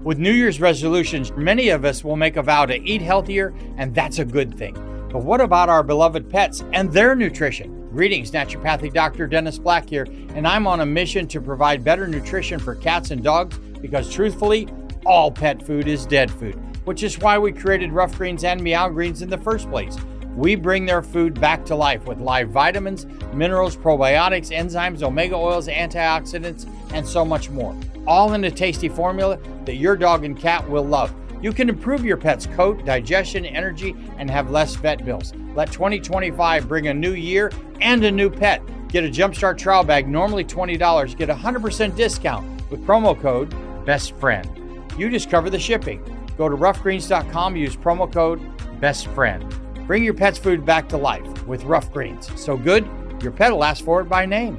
With New Year's resolutions, many of us will make a vow to eat healthier, and that's a good thing. But what about our beloved pets and their nutrition? Greetings, naturopathic Dr. Dennis Black here, and I'm on a mission to provide better nutrition for cats and dogs because truthfully, all pet food is dead food, which is why we created Rough Greens and Meow Greens in the first place. We bring their food back to life with live vitamins, minerals, probiotics, enzymes, omega oils, antioxidants, and so much more. All in a tasty formula that your dog and cat will love. You can improve your pet's coat, digestion, energy, and have less vet bills. Let 2025 bring a new year and a new pet. Get a Jumpstart trial bag, normally $20. Get a 100% discount with promo code BESTFRIEND. You just cover the shipping. Go to roughgreens.com, use promo code BESTFRIEND. Bring your pet's food back to life with Rough Greens. So good, your pet will ask for it by name.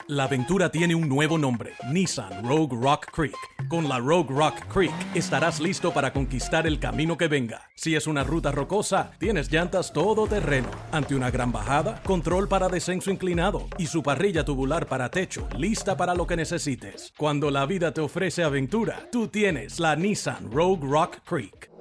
La aventura tiene un nuevo nombre, Nissan Rogue Rock Creek. Con la Rogue Rock Creek estarás listo para conquistar el camino que venga. Si es una ruta rocosa, tienes llantas todoterreno. Ante una gran bajada, control para descenso inclinado y su parrilla tubular para techo, lista para lo que necesites. Cuando la vida te ofrece aventura, tú tienes la Nissan Rogue Rock Creek.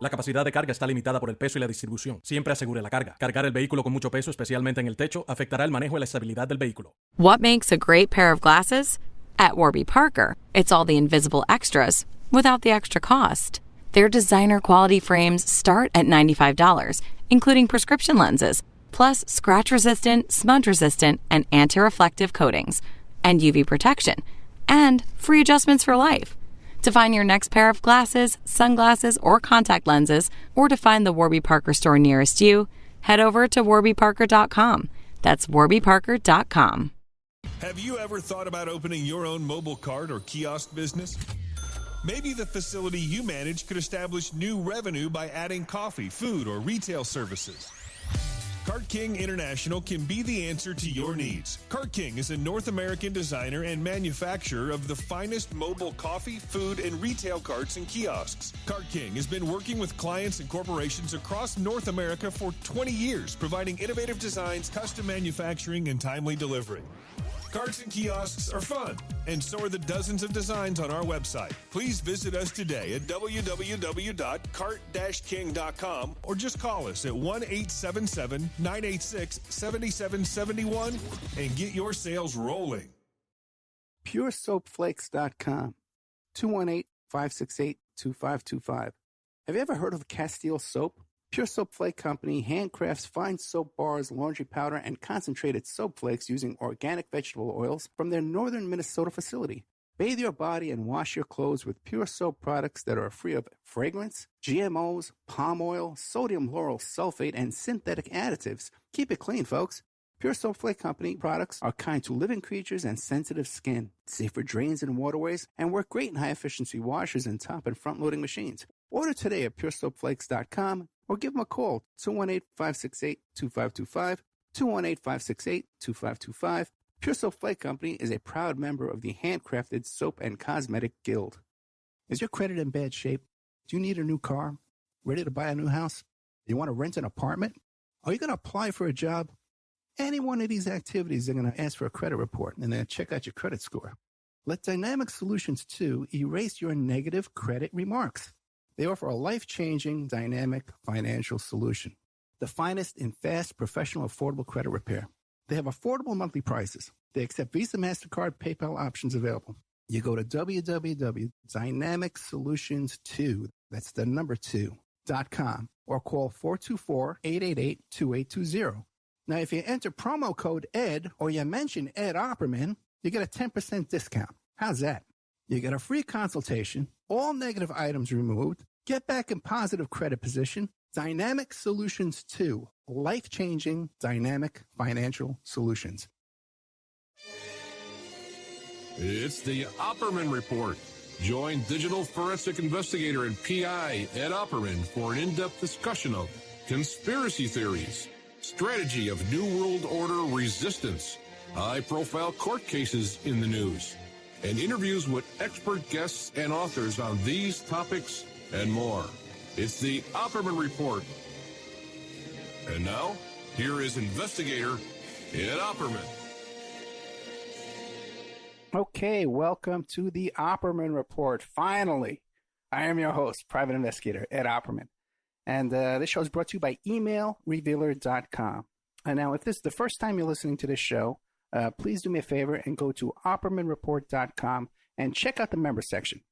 La capacidad de carga está limitada por el peso y la distribución. Siempre asegure la carga. Cargar el vehículo con mucho peso, especialmente en el techo, afectará el manejo y la estabilidad del vehículo. What makes a great pair of glasses? At Warby Parker, it's all the invisible extras without the extra cost. Their designer quality frames start at $95, including prescription lenses, plus scratch-resistant, smudge-resistant, and anti-reflective coatings, and UV protection, and free adjustments for life. To find your next pair of glasses, sunglasses, or contact lenses, or to find the Warby Parker store nearest you, head over to warbyparker.com. That's warbyparker.com. Have you ever thought about opening your own mobile cart or kiosk business? Maybe the facility you manage could establish new revenue by adding coffee, food, or retail services. Cart King International can be the answer to your needs. Cart King is a North American designer and manufacturer of the finest mobile coffee, food, and retail carts and kiosks. Cart King has been working with clients and corporations across North America for 20 years, providing innovative designs, custom manufacturing, and timely delivery. Carts and kiosks are fun, and so are the dozens of designs on our website. Please visit us today at www.cart-king.com or just call us at 1-877-986-7771 and get your sales rolling. PureSoapFlakes.com, 218-568-2525. Have you ever heard of Castile Soap? Pure Soap Flake Company handcrafts fine soap bars, laundry powder, and concentrated soap flakes using organic vegetable oils from their northern Minnesota facility. Bathe your body and wash your clothes with Pure Soap products that are free of fragrance, GMOs, palm oil, sodium lauryl sulfate, and synthetic additives. Keep it clean, folks. Pure Soap Flake Company products are kind to living creatures and sensitive skin, safe for drains and waterways, and work great in high-efficiency washers and top and front-loading machines. Order today at PureSoapFlakes.com or give them a call, 218-568-2525, 218-568-2525. Pure Soap Flake Company is a proud member of the Handcrafted Soap and Cosmetic Guild. Is your credit in bad shape? Do you need a new car? Ready to buy a new house? You want to rent an apartment? Are you going to apply for a job? Any one of these activities, they're going to ask for a credit report and then check out your credit score. Let Dynamic Solutions 2 erase your negative credit remarks. They offer a life-changing, dynamic financial solution. The finest in fast, professional, affordable credit repair. They have affordable monthly prices. They accept Visa, MasterCard, PayPal options available. You go to www.dynamicsolutions2, that's the number 2.com, or call 424-888-2820. Now, if you enter promo code ED or you mention Ed Opperman, you get a 10% discount. How's that? You get a free consultation, all negative items removed, get back in positive credit position. Dynamic Solutions 2, life-changing dynamic financial solutions. It's the Opperman Report. Join digital forensic investigator and PI Ed Opperman for an in-depth discussion of conspiracy theories, strategy of New World Order resistance, high-profile court cases in the news, and interviews with expert guests and authors on these topics and more. It's the Opperman Report. And now, here is investigator Ed Opperman. Okay, welcome to the Opperman Report. Finally, I am your host, private investigator Ed Opperman. And this show is brought to you by emailrevealer.com. And now, if this is the first time you're listening to this show, please do me a favor and go to oppermanreport.com and check out the member section.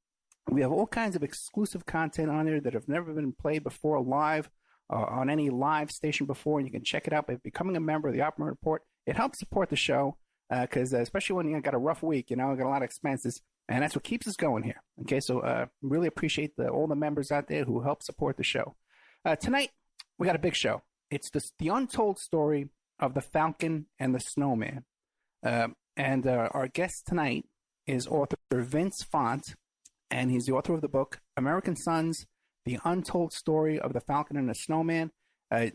We have all kinds of exclusive content on there that have never been played before live on any live station before. And you can check it out by becoming a member of the Opperman Report. It helps support the show. Because especially when you got a rough week, got a lot of expenses, and that's what keeps us going here. Okay, so really appreciate all the members out there who help support the show. Tonight, we got a big show. It's the untold story of the Falcon and the Snowman. And our guest tonight is author Vince Font, and he's the author of the book, American Sons, The Untold Story of the Falcon and the Snowman.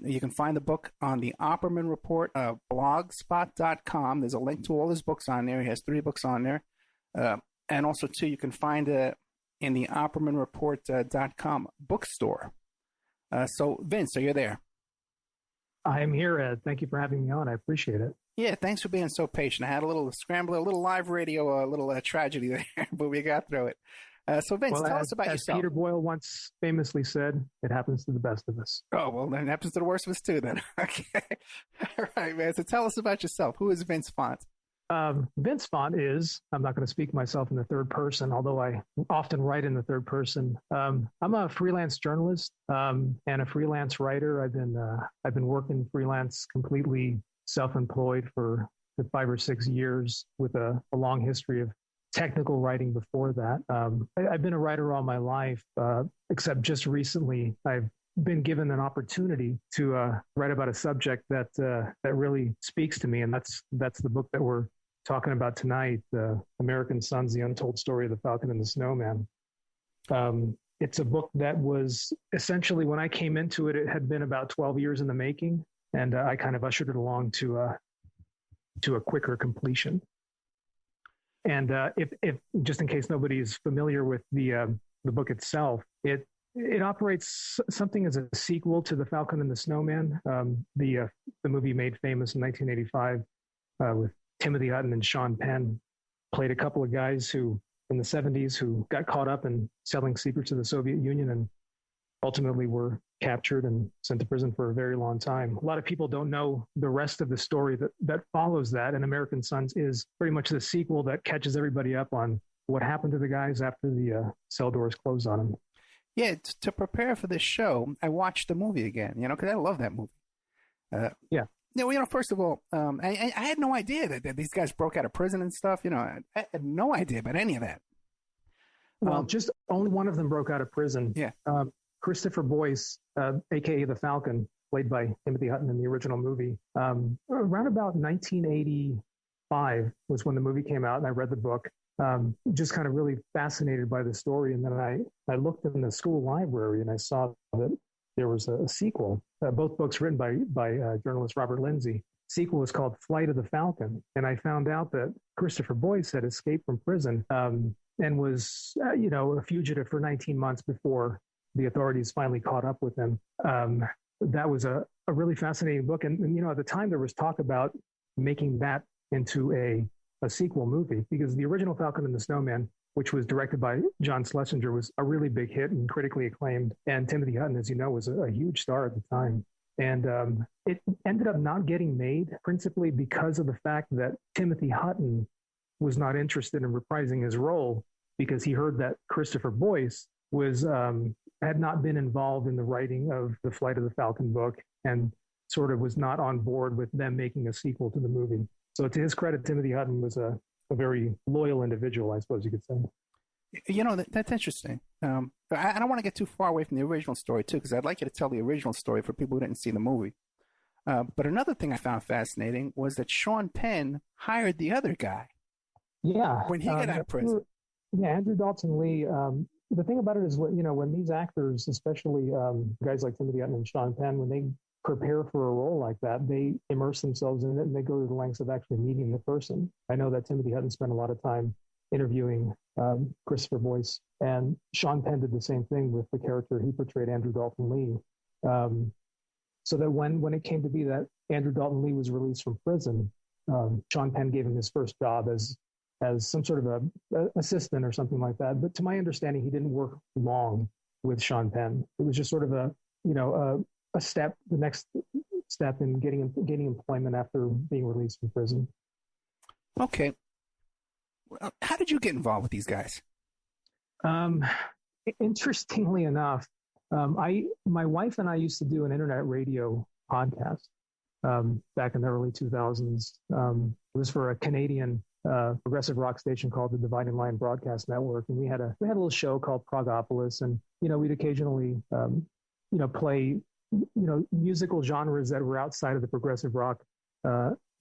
You can find the book on the Opperman Report, blogspot.com. There's a link to all his books on there. He has 3 books on there. And also, too, you can find it in the OppermanReport.com bookstore. So, Vince, are you there? I'm here, Ed. Thank you for having me on. I appreciate it. Yeah, thanks for being so patient. I had a little scramble, a little live radio, a little tragedy there, but we got through it. So, Vince, tell us about yourself. Peter Boyle once famously said, it happens to the best of us. Oh, well, then it happens to the worst of us, too, then. Okay. All right, man. So tell us about yourself. Who is Vince Font? Vince Font is, I'm not going to speak myself in the third person, although I often write in the third person. I'm a freelance journalist and a freelance writer. I've been working freelance, completely self-employed for 5 or 6 years with a long history of technical writing before that. I've been a writer all my life, except just recently I've been given an opportunity to write about a subject that really speaks to me, and that's the book that we're talking about tonight, American Sons, The Untold Story of the Falcon and the Snowman. It's a book that was essentially, when I came into it, it had been about 12 years in the making, and I kind of ushered it along to a quicker completion. And if just in case nobody is familiar with the book itself, it operates something as a sequel to The Falcon and the Snowman, the movie made famous in 1985 with Timothy Hutton and Sean Penn. Played a couple of guys who in the 70s who got caught up in selling secrets to the Soviet Union and ultimately were captured and sent to prison for a very long time. A lot of people don't know the rest of the story that follows that, and American Sons is pretty much the sequel that catches everybody up on what happened to the guys after the cell doors closed on them. Yeah, to prepare for this show, I watched the movie again, because I love that movie. Yeah. First of all, I had no idea that these guys broke out of prison and stuff. I had no idea about any of that. Well, just only one of them broke out of prison. Yeah. Christopher Boyce, a.k.a. the Falcon, played by Timothy Hutton in the original movie. Around about 1985 was when the movie came out, and I read the book. Just kind of really fascinated by the story. And then I looked in the school library and I saw that there was a sequel, both books written by journalist Robert Lindsey. Sequel was called Flight of the Falcon. And I found out that Christopher Boyce had escaped from prison and was, a fugitive for 19 months before the authorities finally caught up with him. That was a really fascinating book. And at the time there was talk about making that into a sequel movie, because the original Falcon and the Snowman, which was directed by John Schlesinger, was a really big hit and critically acclaimed. And Timothy Hutton, as you know, was a huge star at the time. And it ended up not getting made principally because of the fact that Timothy Hutton was not interested in reprising his role, because he heard that Christopher Boyce had not been involved in the writing of the Flight of the Falcon book and sort of was not on board with them making a sequel to the movie. So to his credit, Timothy Hutton was a very loyal individual, I suppose you could say. That's interesting. I don't want to get too far away from the original story, too, because I'd like you to tell the original story for people who didn't see the movie. But another thing I found fascinating was that Sean Penn hired the other guy. Yeah. When he got out of prison. Yeah, Andrew Daulton Lee. The thing about it is, when these actors, especially guys like Timothy Hutton and Sean Penn, when they prepare for a role like that, they immerse themselves in it and they go to the lengths of actually meeting the person. I know that Timothy Hutton spent a lot of time interviewing Christopher Boyce, and Sean Penn did the same thing with the character he portrayed, Andrew Daulton Lee. So that when it came to be that Andrew Daulton Lee was released from prison, Sean Penn gave him his first job as as some sort of a assistant or something like that. But to my understanding, he didn't work long with Sean Penn. It was just sort of a step, the next step in getting employment after being released from prison. Okay. How did you get involved with these guys? Interestingly enough, my wife and I used to do an internet radio podcast back in the early 2000s. It was for a Canadian progressive rock station called the Dividing Line Broadcast Network, and we had a little show called Progopolis, and we'd occasionally play musical genres that were outside of the progressive rock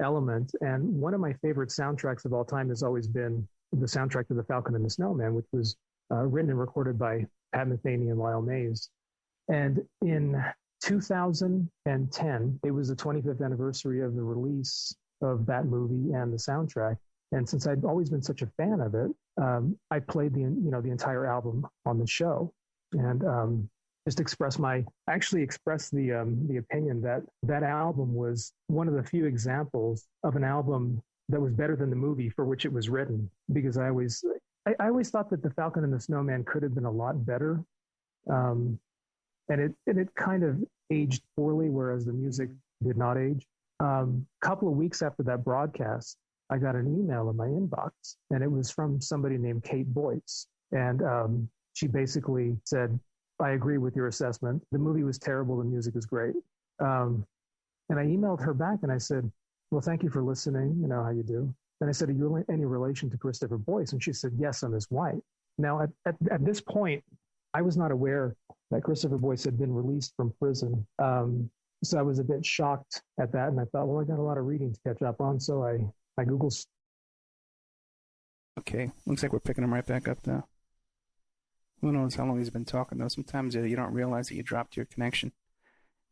element. And one of my favorite soundtracks of all time has always been the soundtrack to the Falcon and the Snowman, which was written and recorded by Pat Metheny and Lyle Mays. And in 2010, it was the 25th anniversary of the release of that movie and the soundtrack. And since I'd always been such a fan of it, I played the entire album on the show, and just expressed the opinion that album was one of the few examples of an album that was better than the movie for which it was written. Because I always thought that the Falcon and the Snowman could have been a lot better, and it kind of aged poorly, whereas the music did not age. Couple of weeks after that broadcast, I got an email in my inbox, and it was from somebody named Cait Boyce. And she basically said, I agree with your assessment. The movie was terrible. The music is great. And I emailed her back and I said, well, thank you for listening. You know how you do. And I said, are you any relation to Christopher Boyce? And she said, yes, I'm his wife. Now, at this point, I was not aware that Christopher Boyce had been released from prison. So I was a bit shocked at that. And I thought, well, I got a lot of reading to catch up on. So I Googled. Okay. Looks like we're picking him right back up now. Who knows how long he's been talking, though. Sometimes you don't realize that you dropped your connection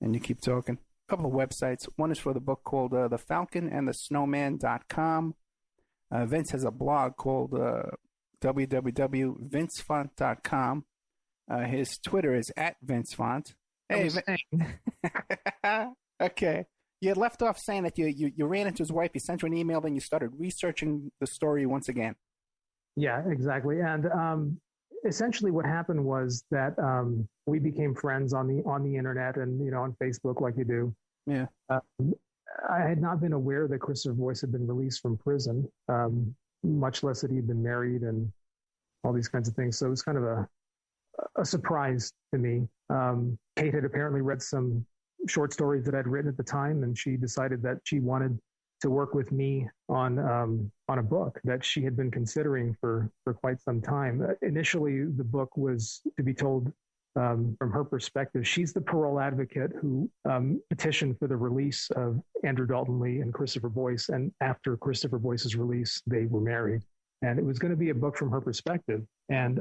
and you keep talking. A couple of websites. One is for the book called The Falcon and the Snowman.com. Vince has a blog called www.vincefont.com. His Twitter is @VinceFont. Hey, okay. You had left off saying that you ran into his wife, you sent her an email, then you started researching the story once again. Yeah, exactly. And essentially what happened was that we became friends on the internet and, on Facebook like you do. Yeah. I had not been aware that Christopher Boyce had been released from prison, much less that he'd been married and all these kinds of things. So it was kind of a surprise to me. Cait had apparently read some short stories that I'd written at the time, and she decided that she wanted to work with me on a book that she had been considering for quite some time. Initially, the book was to be told from her perspective. She's the parole advocate who petitioned for the release of Andrew Daulton Lee and Christopher Boyce, and after Christopher Boyce's release, they were married. And it was going to be a book from her perspective, and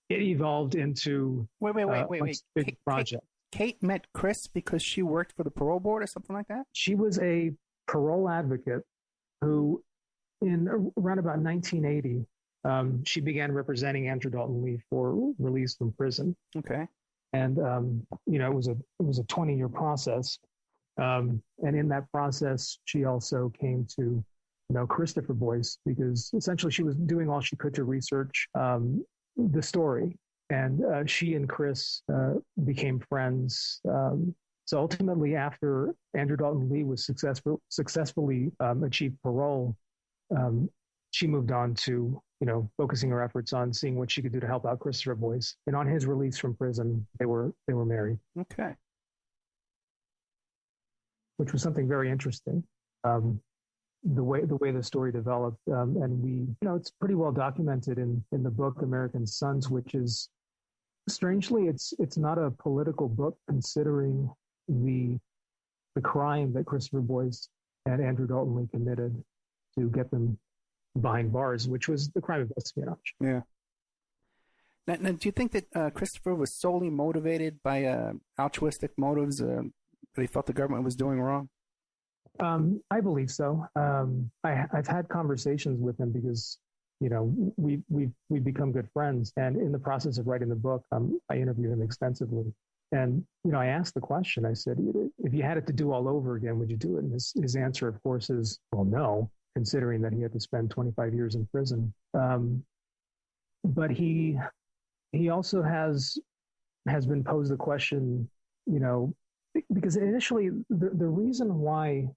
it evolved into wait. Big project. Cait met Chris because she worked for the parole board or something like that? She was a parole advocate who, in around about 1980, she began representing Andrew Daulton Lee for release from prison. Okay. And, it was a 20-year process. And in that process, she also came to know Christopher Boyce because essentially she was doing all she could to research the story. And she and Chris became friends. So ultimately, after Andrew Daulton Lee was successfully achieved parole, she moved on to, focusing her efforts on seeing what she could do to help out Christopher Boyce. And on his release from prison, they were married. Okay. Which was something very interesting. The way the story developed, and we, it's pretty well documented in the book American Sons, which is strangely, it's not a political book considering the crime that Christopher Boyce and Andrew Daulton Lee committed to get them behind bars, which was the crime of espionage. Yeah. Now, do you think that Christopher was solely motivated by altruistic motives that he felt the government was doing wrong? I believe so. I've had conversations with him because, we've become good friends. And in the process of writing the book, I interviewed him extensively. And, I asked the question, I said, if you had it to do all over again, would you do it? And his answer, of course, is, well, no. considering that he had to spend 25 years in prison. But he also has been posed the question, because initially the reason why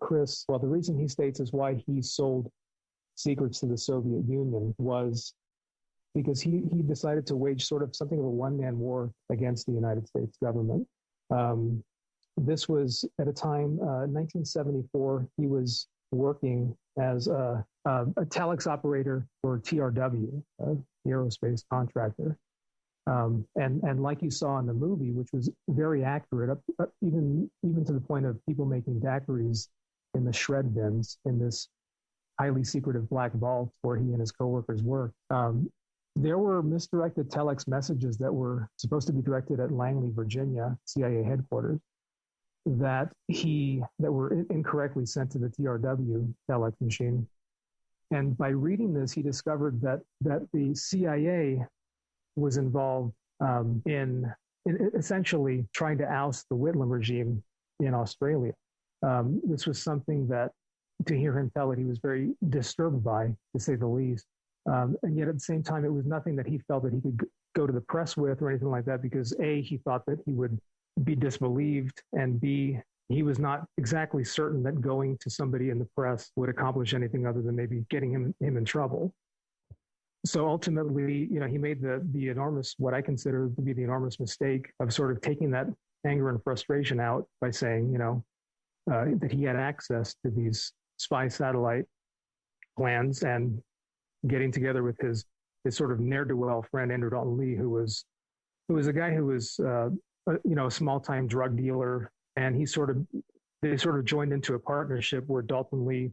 the reason he states is why he sold secrets to the Soviet Union was because he decided to wage sort of something of a one-man war against the United States government. This was at a time, 1974, he was working as a telex operator for TRW, the aerospace contractor. And like you saw in the movie, which was very accurate, up even to the point of people making daiquiris in the shred bins in this highly secretive black vault where he and his coworkers worked. There were misdirected telex messages that were supposed to be directed at Langley, Virginia, CIA headquarters, that were incorrectly sent to the TRW telex machine. And by reading this, he discovered that the CIA was involved in essentially trying to oust the Whitlam regime in Australia. This was something that, to hear him tell it, he was very disturbed by, to say the least. And yet at the same time, it was nothing that he felt that he could go to the press with or anything like that, because A, he thought that he would be disbelieved, and B, he was not exactly certain that going to somebody in the press would accomplish anything other than maybe getting him in trouble. So ultimately, he made the enormous, what I consider to be the enormous mistake of sort of taking that anger and frustration out by saying, that he had access to these spy satellite plans and getting together with his sort of ne'er-do-well friend, Andrew Daulton Lee, who was a guy who was, a small-time drug dealer. And they sort of joined into a partnership where Daulton Lee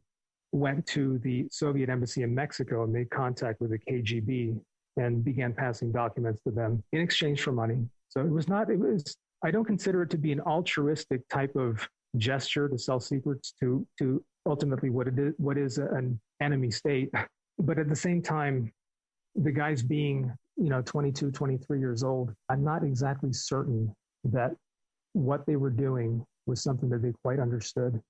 went to the Soviet embassy in Mexico and made contact with the KGB and began passing documents to them in exchange for money. So I don't consider it to be an altruistic type of gesture to sell secrets to ultimately what is an enemy state. But at the same time, the guys being, 22, 23 years old, I'm not exactly certain that what they were doing was something that they quite understood.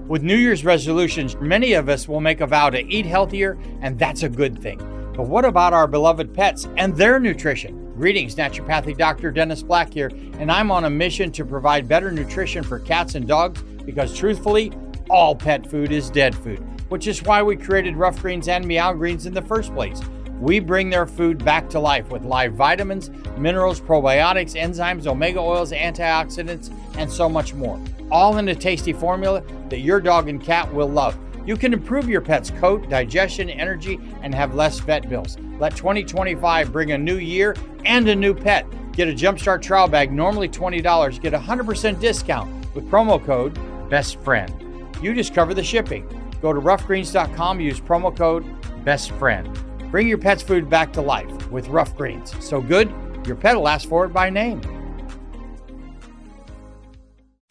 With New Year's resolutions, many of us will make a vow to eat healthier, and that's a good thing. But what about our beloved pets and their nutrition? Greetings, naturopathic Dr. Dennis Black here, and I'm on a mission to provide better nutrition for cats and dogs because truthfully, all pet food is dead food, which is why we created Rough Greens and Meow Greens in the first place. We bring their food back to life with live vitamins, minerals, probiotics, enzymes, omega oils, antioxidants, and so much more. All in a tasty formula that your dog and cat will love. You can improve your pet's coat, digestion, energy, and have less vet bills. Let 2025 bring a new year and a new pet. Get a Jumpstart trial bag, normally $20. Get a 100% discount with promo code BESTFRIEND. You discover the shipping. Go to roughgreens.com, use promo code BESTFRIEND. Bring your pet's food back to life with Rough Greens. So good, your pet will ask for it by name.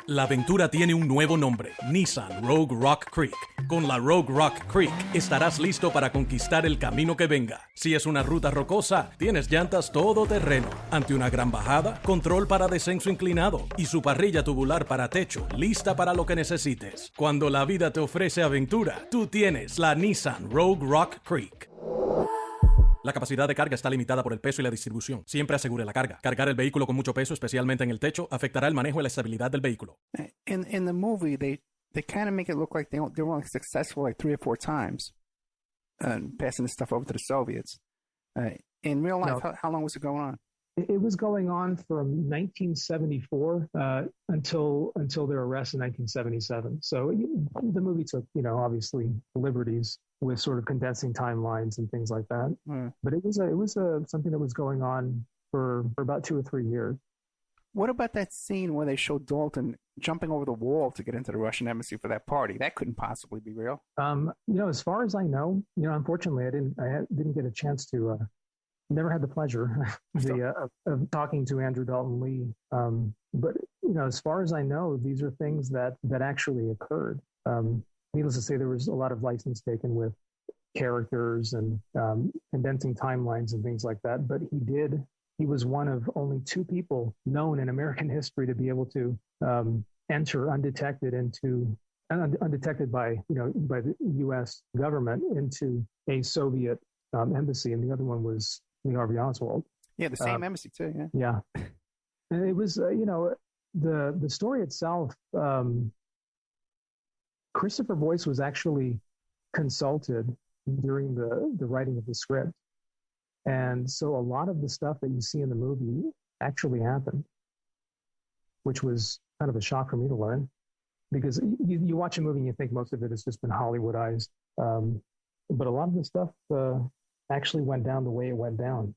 La aventura tiene un nuevo nombre, Nissan Rogue Rock Creek. Con la Rogue Rock Creek estarás listo para conquistar el camino que venga. Si es una ruta rocosa, tienes llantas todoterreno. Ante una gran bajada, control para descenso inclinado y su parrilla tubular para techo, lista para lo que necesites. Cuando la vida te ofrece aventura, tú tienes la Nissan Rogue Rock Creek. La capacidad de carga está limitada por el peso y la distribución. Siempre asegure la carga. Cargar el vehículo con mucho peso, especialmente en el techo, afectará el manejo y la estabilidad del vehículo. In the movie, they kind of make it look like they were only successful like 3 or 4 times passing this stuff over to the Soviets. In real life, how long was it going on? It was going on from 1974 until their arrest in 1977. So the movie took, obviously liberties with sort of condensing timelines and things like that. But it was something that was going on for about 2 or 3 years. What about that scene where they showed Daulton jumping over the wall to get into the Russian embassy for that party? That couldn't possibly be real. As far as I know, unfortunately, I didn't get a chance to. Never had the pleasure of talking to Andrew Daulton Lee. But as far as I know, these are things that actually occurred. Needless to say, there was a lot of license taken with characters and condensing timelines and things like that. But he was one of only 2 people known in American history to be able to enter undetected by the U.S. government into a Soviet embassy, and the other one was Lee Harvey Oswald. Yeah, the same embassy too. Yeah, and it was the story itself. Christopher Boyce was actually consulted during the writing of the script, and so a lot of the stuff that you see in the movie actually happened, which was kind of a shock for me to learn. Because you watch a movie and you think most of it has just been Hollywoodized. But a lot of the stuff actually went down the way it went down.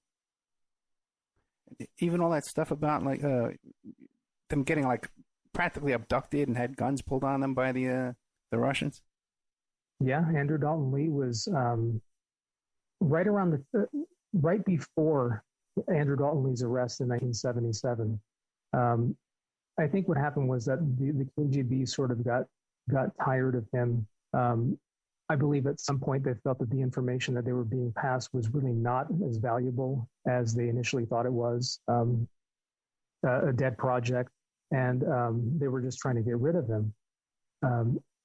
Even all that stuff about like them getting like practically abducted and had guns pulled on them by the Russians. Yeah, Andrew Daulton Lee was right before Andrew Daulton Lee's arrest in 1977. I think what happened was that the KGB sort of got tired of him. I believe at some point they felt that the information that they were being passed was really not as valuable as they initially thought it was, a dead project, and they were just trying to get rid of him.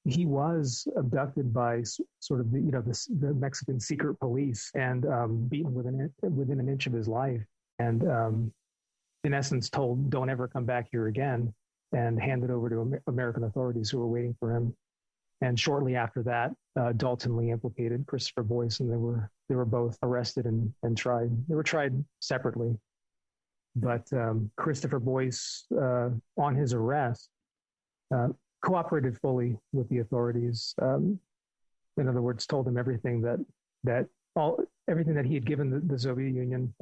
He was abducted by sort of the Mexican secret police and beaten within an inch of his life, and in essence told, don't ever come back here again, and handed over to American authorities who were waiting for him. And shortly after that, Daulton Lee implicated Christopher Boyce, and they were both arrested and tried. They were tried separately. But Christopher Boyce, on his arrest, cooperated fully with the authorities. In other words, told them everything everything that he had given the Soviet Union,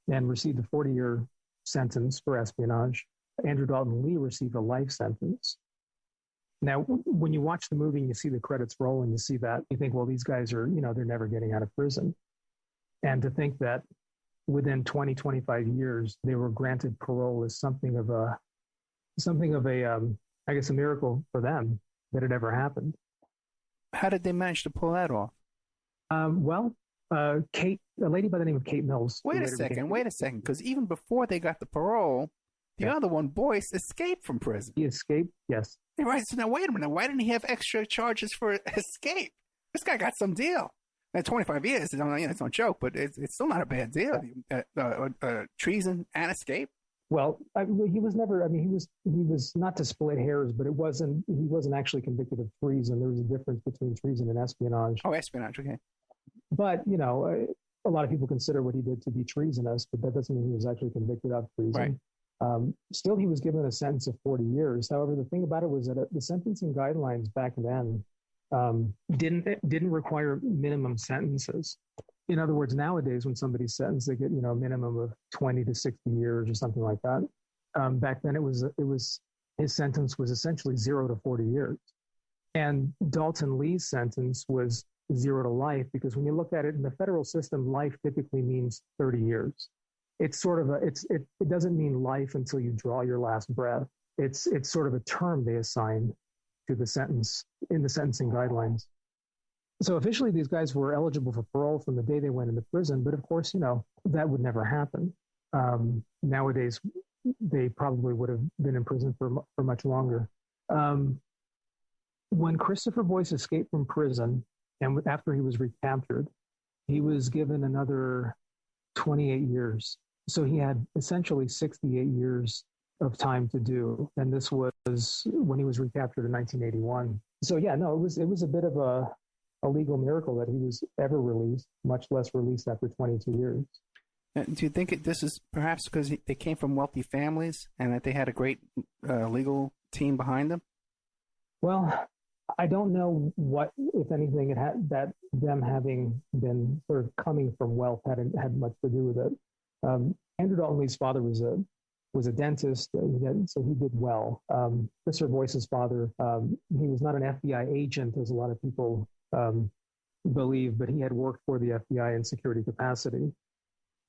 and received a 40-year sentence for espionage. Andrew Daulton Lee received a life sentence. Now, when you watch the movie and you see the credits roll and you see that, you think, well, these guys are, they're never getting out of prison. And to think that within 20, 25 years, they were granted parole is something of a, I guess, a miracle for them that it ever happened. How did they manage to pull that off? A lady by the name of Cait Mills. Wait a second, because even before they got the parole, the other one, Boyce, escaped from prison. He escaped, yes. Right, so now wait a minute. Why didn't he have extra charges for escape? This guy got some deal. Now, 25 years, it's no joke, but it's still not a bad deal. Treason and escape. Well, he was never. He was not to split hairs, but he wasn't actually convicted of treason. There was a difference between treason and espionage. Oh, espionage, okay. But a lot of people consider what he did to be treasonous, but that doesn't mean he was actually convicted of treason. Right. Still, he was given a sentence of 40 years. However, the thing about it was that the sentencing guidelines back then didn't require minimum sentences. In other words, nowadays, when somebody's sentenced, they get a minimum of 20 to 60 years or something like that. Back then, it was his sentence was essentially 0 to 40 years, and Daulton Lee's sentence was 0 to life, because when you look at it in the federal system, life typically means 30 years. It's sort of it doesn't mean life until you draw your last breath. It's sort of a term they assign to the sentence in the sentencing guidelines. So officially, these guys were eligible for parole from the day they went into prison. But of course, that would never happen. Nowadays, they probably would have been in prison for much longer. When Christopher Boyce escaped from prison, and after he was recaptured, he was given another 28 years. So he had essentially 68 years of time to do. And this was when he was recaptured in 1981. So yeah, no, it was a bit of a legal miracle that he was ever released, much less released after 22 years. Do you think this is perhaps because they came from wealthy families and that they had a great legal team behind them? Well, I don't know what, if anything, it had that them having been sort of coming from wealth had much to do with it. Andrew Daulton Lee's father was a dentist, so he did well. Christopher Boyce's father, he was not an FBI agent, as a lot of people believe, but he had worked for the FBI in security capacity.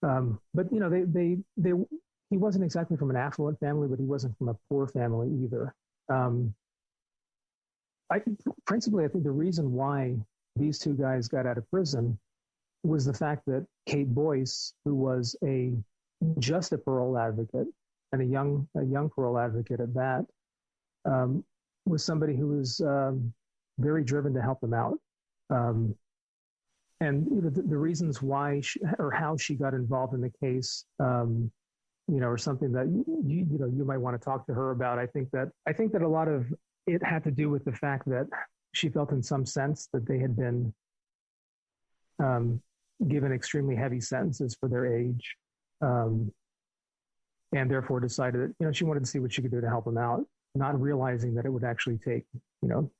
But he wasn't exactly from an affluent family, but he wasn't from a poor family either. I think the reason why these two guys got out of prison was the fact that Cait Boyce, who was just a parole advocate, and a young parole advocate at that, was somebody who was very driven to help them out. And the reasons why or how she got involved in the case, or something that you might want to talk to her about. I think that a lot of it had to do with the fact that she felt in some sense that they had been given extremely heavy sentences for their age, and therefore decided that she wanted to see what she could do to help them out, not realizing that it would actually take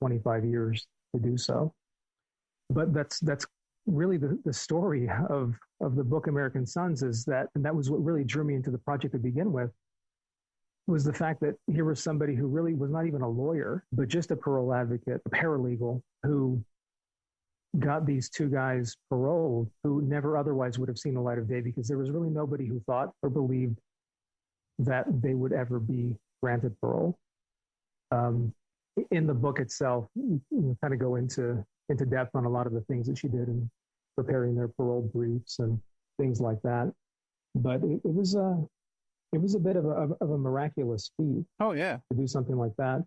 25 years to do so. But that's really the story of the book American Sons, is that, and that was what really drew me into the project to begin with, was the fact that here was somebody who really was not even a lawyer, but just a parole advocate, a paralegal, who got these two guys paroled who never otherwise would have seen the light of day, because there was really nobody who thought or believed that they would ever be granted parole. In the book itself, you kind of go into depth on a lot of the things that she did in preparing their parole briefs and things like that. But it was a bit of a miraculous feat. Oh yeah, to do something like that.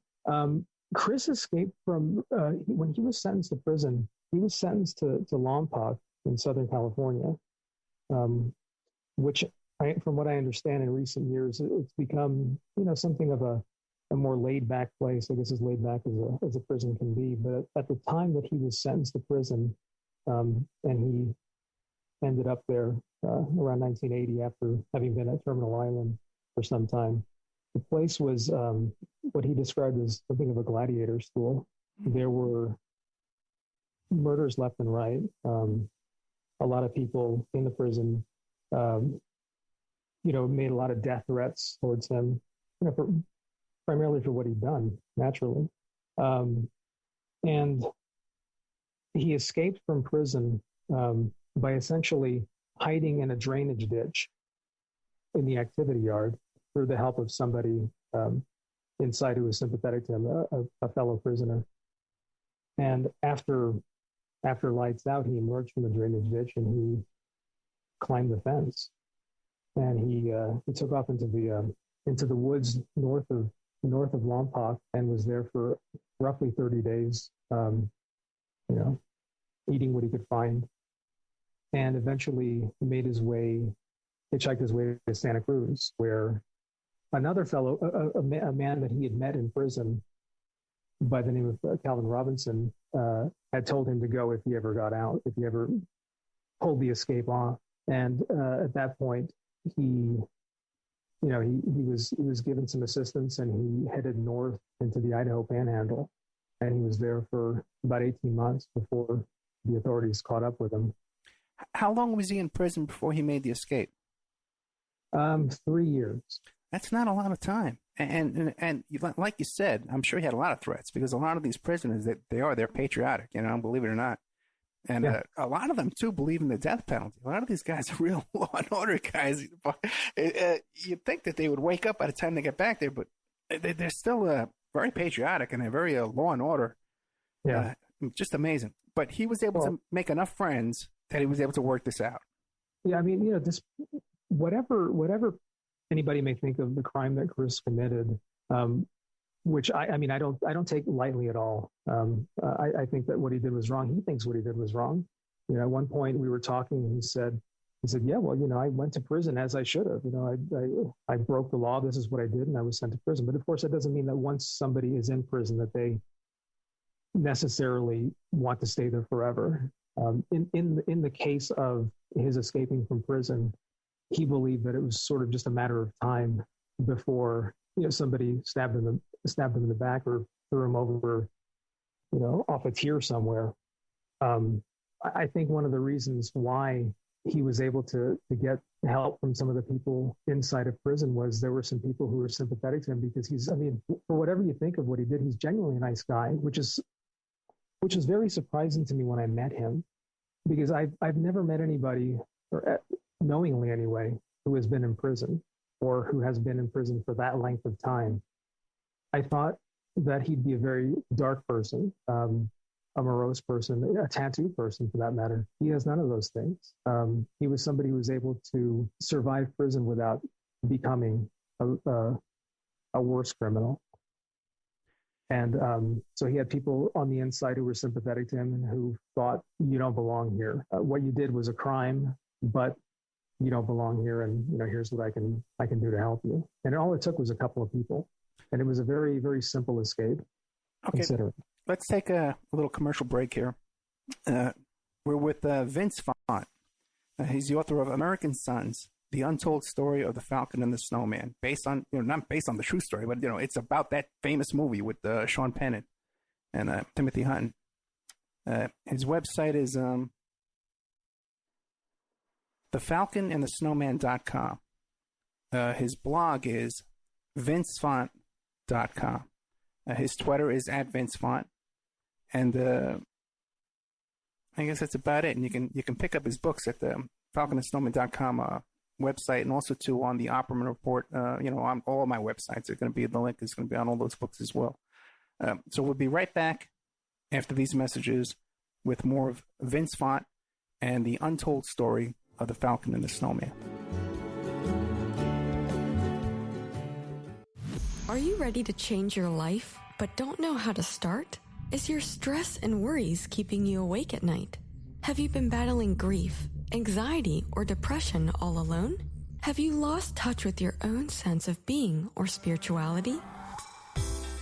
Chris escaped from when he was sentenced to prison. He was sentenced to Lompoc in Southern California, which, from what I understand, in recent years, it's become something of a more laid back place. I guess as laid back as a prison can be. But at the time that he was sentenced to prison, and he ended up there around 1980 after having been at Terminal Island for some time, the place was what he described as something of a gladiator school. There were murders left and right. A lot of people in the prison, made a lot of death threats towards him, primarily for what he'd done, naturally. And he escaped from prison by essentially hiding in a drainage ditch in the activity yard through the help of somebody inside who was sympathetic to him, a fellow prisoner. And after lights out, he emerged from the drainage ditch and he climbed the fence, and he took off into the woods north of Lompoc, and was there for roughly 30 days, eating what he could find, and eventually hitchhiked his way to Santa Cruz, where another fellow, a man that he had met in prison by the name of Calvin Robinson, had told him to go if he ever got out, if he ever pulled the escape off. And at that point, he was given some assistance, and he headed north into the Idaho Panhandle, and he was there for about 18 months before the authorities caught up with him. How long was he in prison before he made the escape? 3 years. That's not a lot of time. And like you said, I'm sure he had a lot of threats, because a lot of these prisoners, they're patriotic, believe it or not. And a lot of them, too, believe in the death penalty. A lot of these guys are real law and order guys. You'd think that they would wake up by the time they get back there, but they're still very patriotic, and they're very law and order. Yeah. Just amazing. But he was able to make enough friends that he was able to work this out. Yeah, I mean, this whatever anybody may think of the crime that Chris committed, which I don't take lightly at all. I think that what he did was wrong. He thinks what he did was wrong. At one point we were talking, and he said, yeah, well, I went to prison as I should have. I broke the law. This is what I did, and I was sent to prison. But of course, that doesn't mean that once somebody is in prison that they necessarily want to stay there forever. In the case of his escaping from prison, he believed that it was sort of just a matter of time before somebody stabbed him in the back or threw him over, off a tier somewhere. I think one of the reasons why he was able to get help from some of the people inside of prison was there were some people who were sympathetic to him, because for whatever you think of what he did, he's genuinely a nice guy, which is very surprising to me when I met him, because I've never met anybody, or knowingly anyway, who has been in prison or who has been in prison for that length of time. I thought that he'd be a very dark person, a morose person, a tattooed person for that matter. He has none of those things. He was somebody who was able to survive prison without becoming a worse criminal. And so he had people on the inside who were sympathetic to him and who thought, you don't belong here. What you did was a crime, but you don't belong here. And, here's what I can do to help you. And all it took was a couple of people. And it was a very, very simple escape. Okay. Let's take a little commercial break here. We're with Vince Font. He's the author of American Sons, The Untold Story of the Falcon and the Snowman, based on, not based on the true story, but, it's about that famous movie with Sean Penn and Timothy Hutton. His website is thefalconandthesnowman.com. His blog is vincefont.com. His Twitter is @VinceFont. And I guess that's about it. And you can pick up his books at the falconandsnowman.com website, and also too on the Opperman Report. On all of my websites, the link is going to be on all those books as well. So we'll be right back after these messages with more of Vince Font and the untold story of the Falcon and the Snowman. Are you ready to change your life, but don't know how to start? Is your stress and worries keeping you awake at night? Have you been battling grief, anxiety, or depression all alone? Have you lost touch with your own sense of being or spirituality?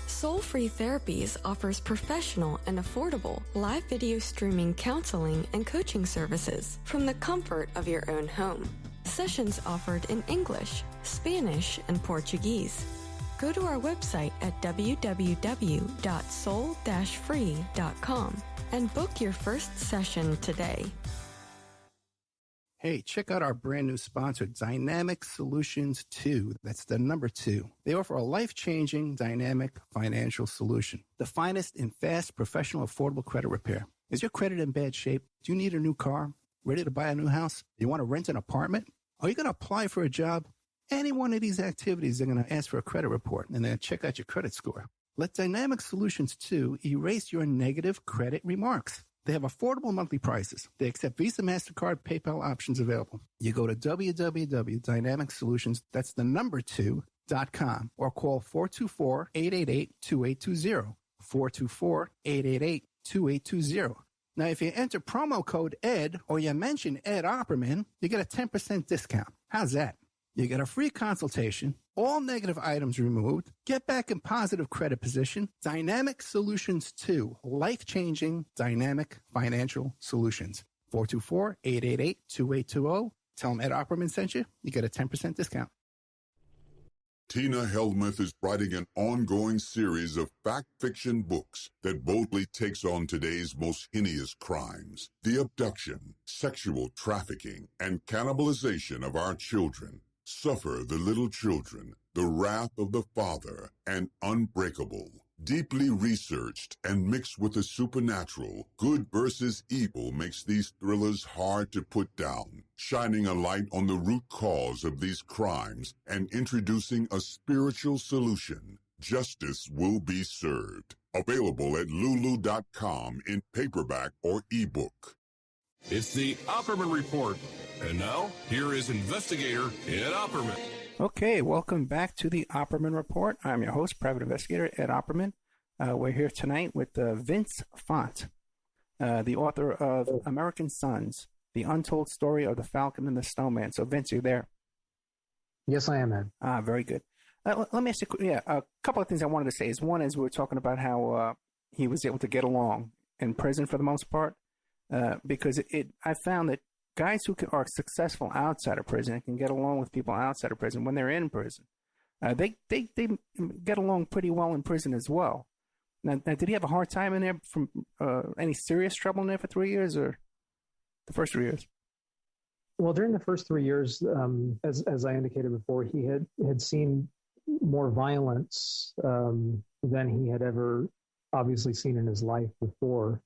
Soul Free Therapies offers professional and affordable live video streaming counseling and coaching services from the comfort of your own home. Sessions offered in English, Spanish, and Portuguese. Go to our website at www.soul-free.com and book your first session today. Hey, check out our brand new sponsor, Dynamic Solutions 2. That's the number 2. They offer a life-changing, dynamic financial solution. The finest in fast, professional, affordable credit repair. Is your credit in bad shape? Do you need a new car? Ready to buy a new house? You want to rent an apartment? Are you going to apply for a job? Any one of these activities, they're going to ask for a credit report, and then check out your credit score. Let Dynamic Solutions 2 erase your negative credit remarks. They have affordable monthly prices. They accept Visa, MasterCard, PayPal options available. You go to www.dynamicsolutions, that's the number 2.com, or call 424-888-2820. 424-888-2820. Now, if you enter promo code ED or you mention Ed Opperman, you get a 10% discount. How's that? You get a free consultation, all negative items removed, get back in positive credit position. Dynamic Solutions 2, life-changing dynamic financial solutions. 424-888-2820. Tell them Ed Opperman sent you. You get a 10% discount. Tina Helmuth is writing an ongoing series of fact-fiction books that boldly takes on today's most heinous crimes: the abduction, sexual trafficking, and cannibalization of our children. Suffer the Little Children, The Wrath of the Father, and Unbreakable. Deeply researched and mixed with the supernatural, good versus evil makes these thrillers hard to put down, shining a light on the root cause of these crimes and introducing a spiritual solution. Justice will be served. Available at lulu.com in paperback or ebook. It's the Opperman Report. And now, here is investigator Ed Opperman. Okay, welcome back to the Opperman Report. I'm your host, private investigator Ed Opperman. We're here tonight with Vince Font, the author of American Sons, The Untold Story of the Falcon and the Snowman. So, Vince, you there? Yes, I am, Ed. Very good. Let me ask you a couple of things I wanted to say. One is we were talking about how he was able to get along in prison for the most part, because I found that guys who are successful outside of prison can get along with people outside of prison when they're in prison. They get along pretty well in prison as well. Now, did he have a hard time in there from any serious trouble in there for 3 years, or the first 3 years? Well, during the first 3 years, as I indicated before, he had seen more violence than he had ever obviously seen in his life before.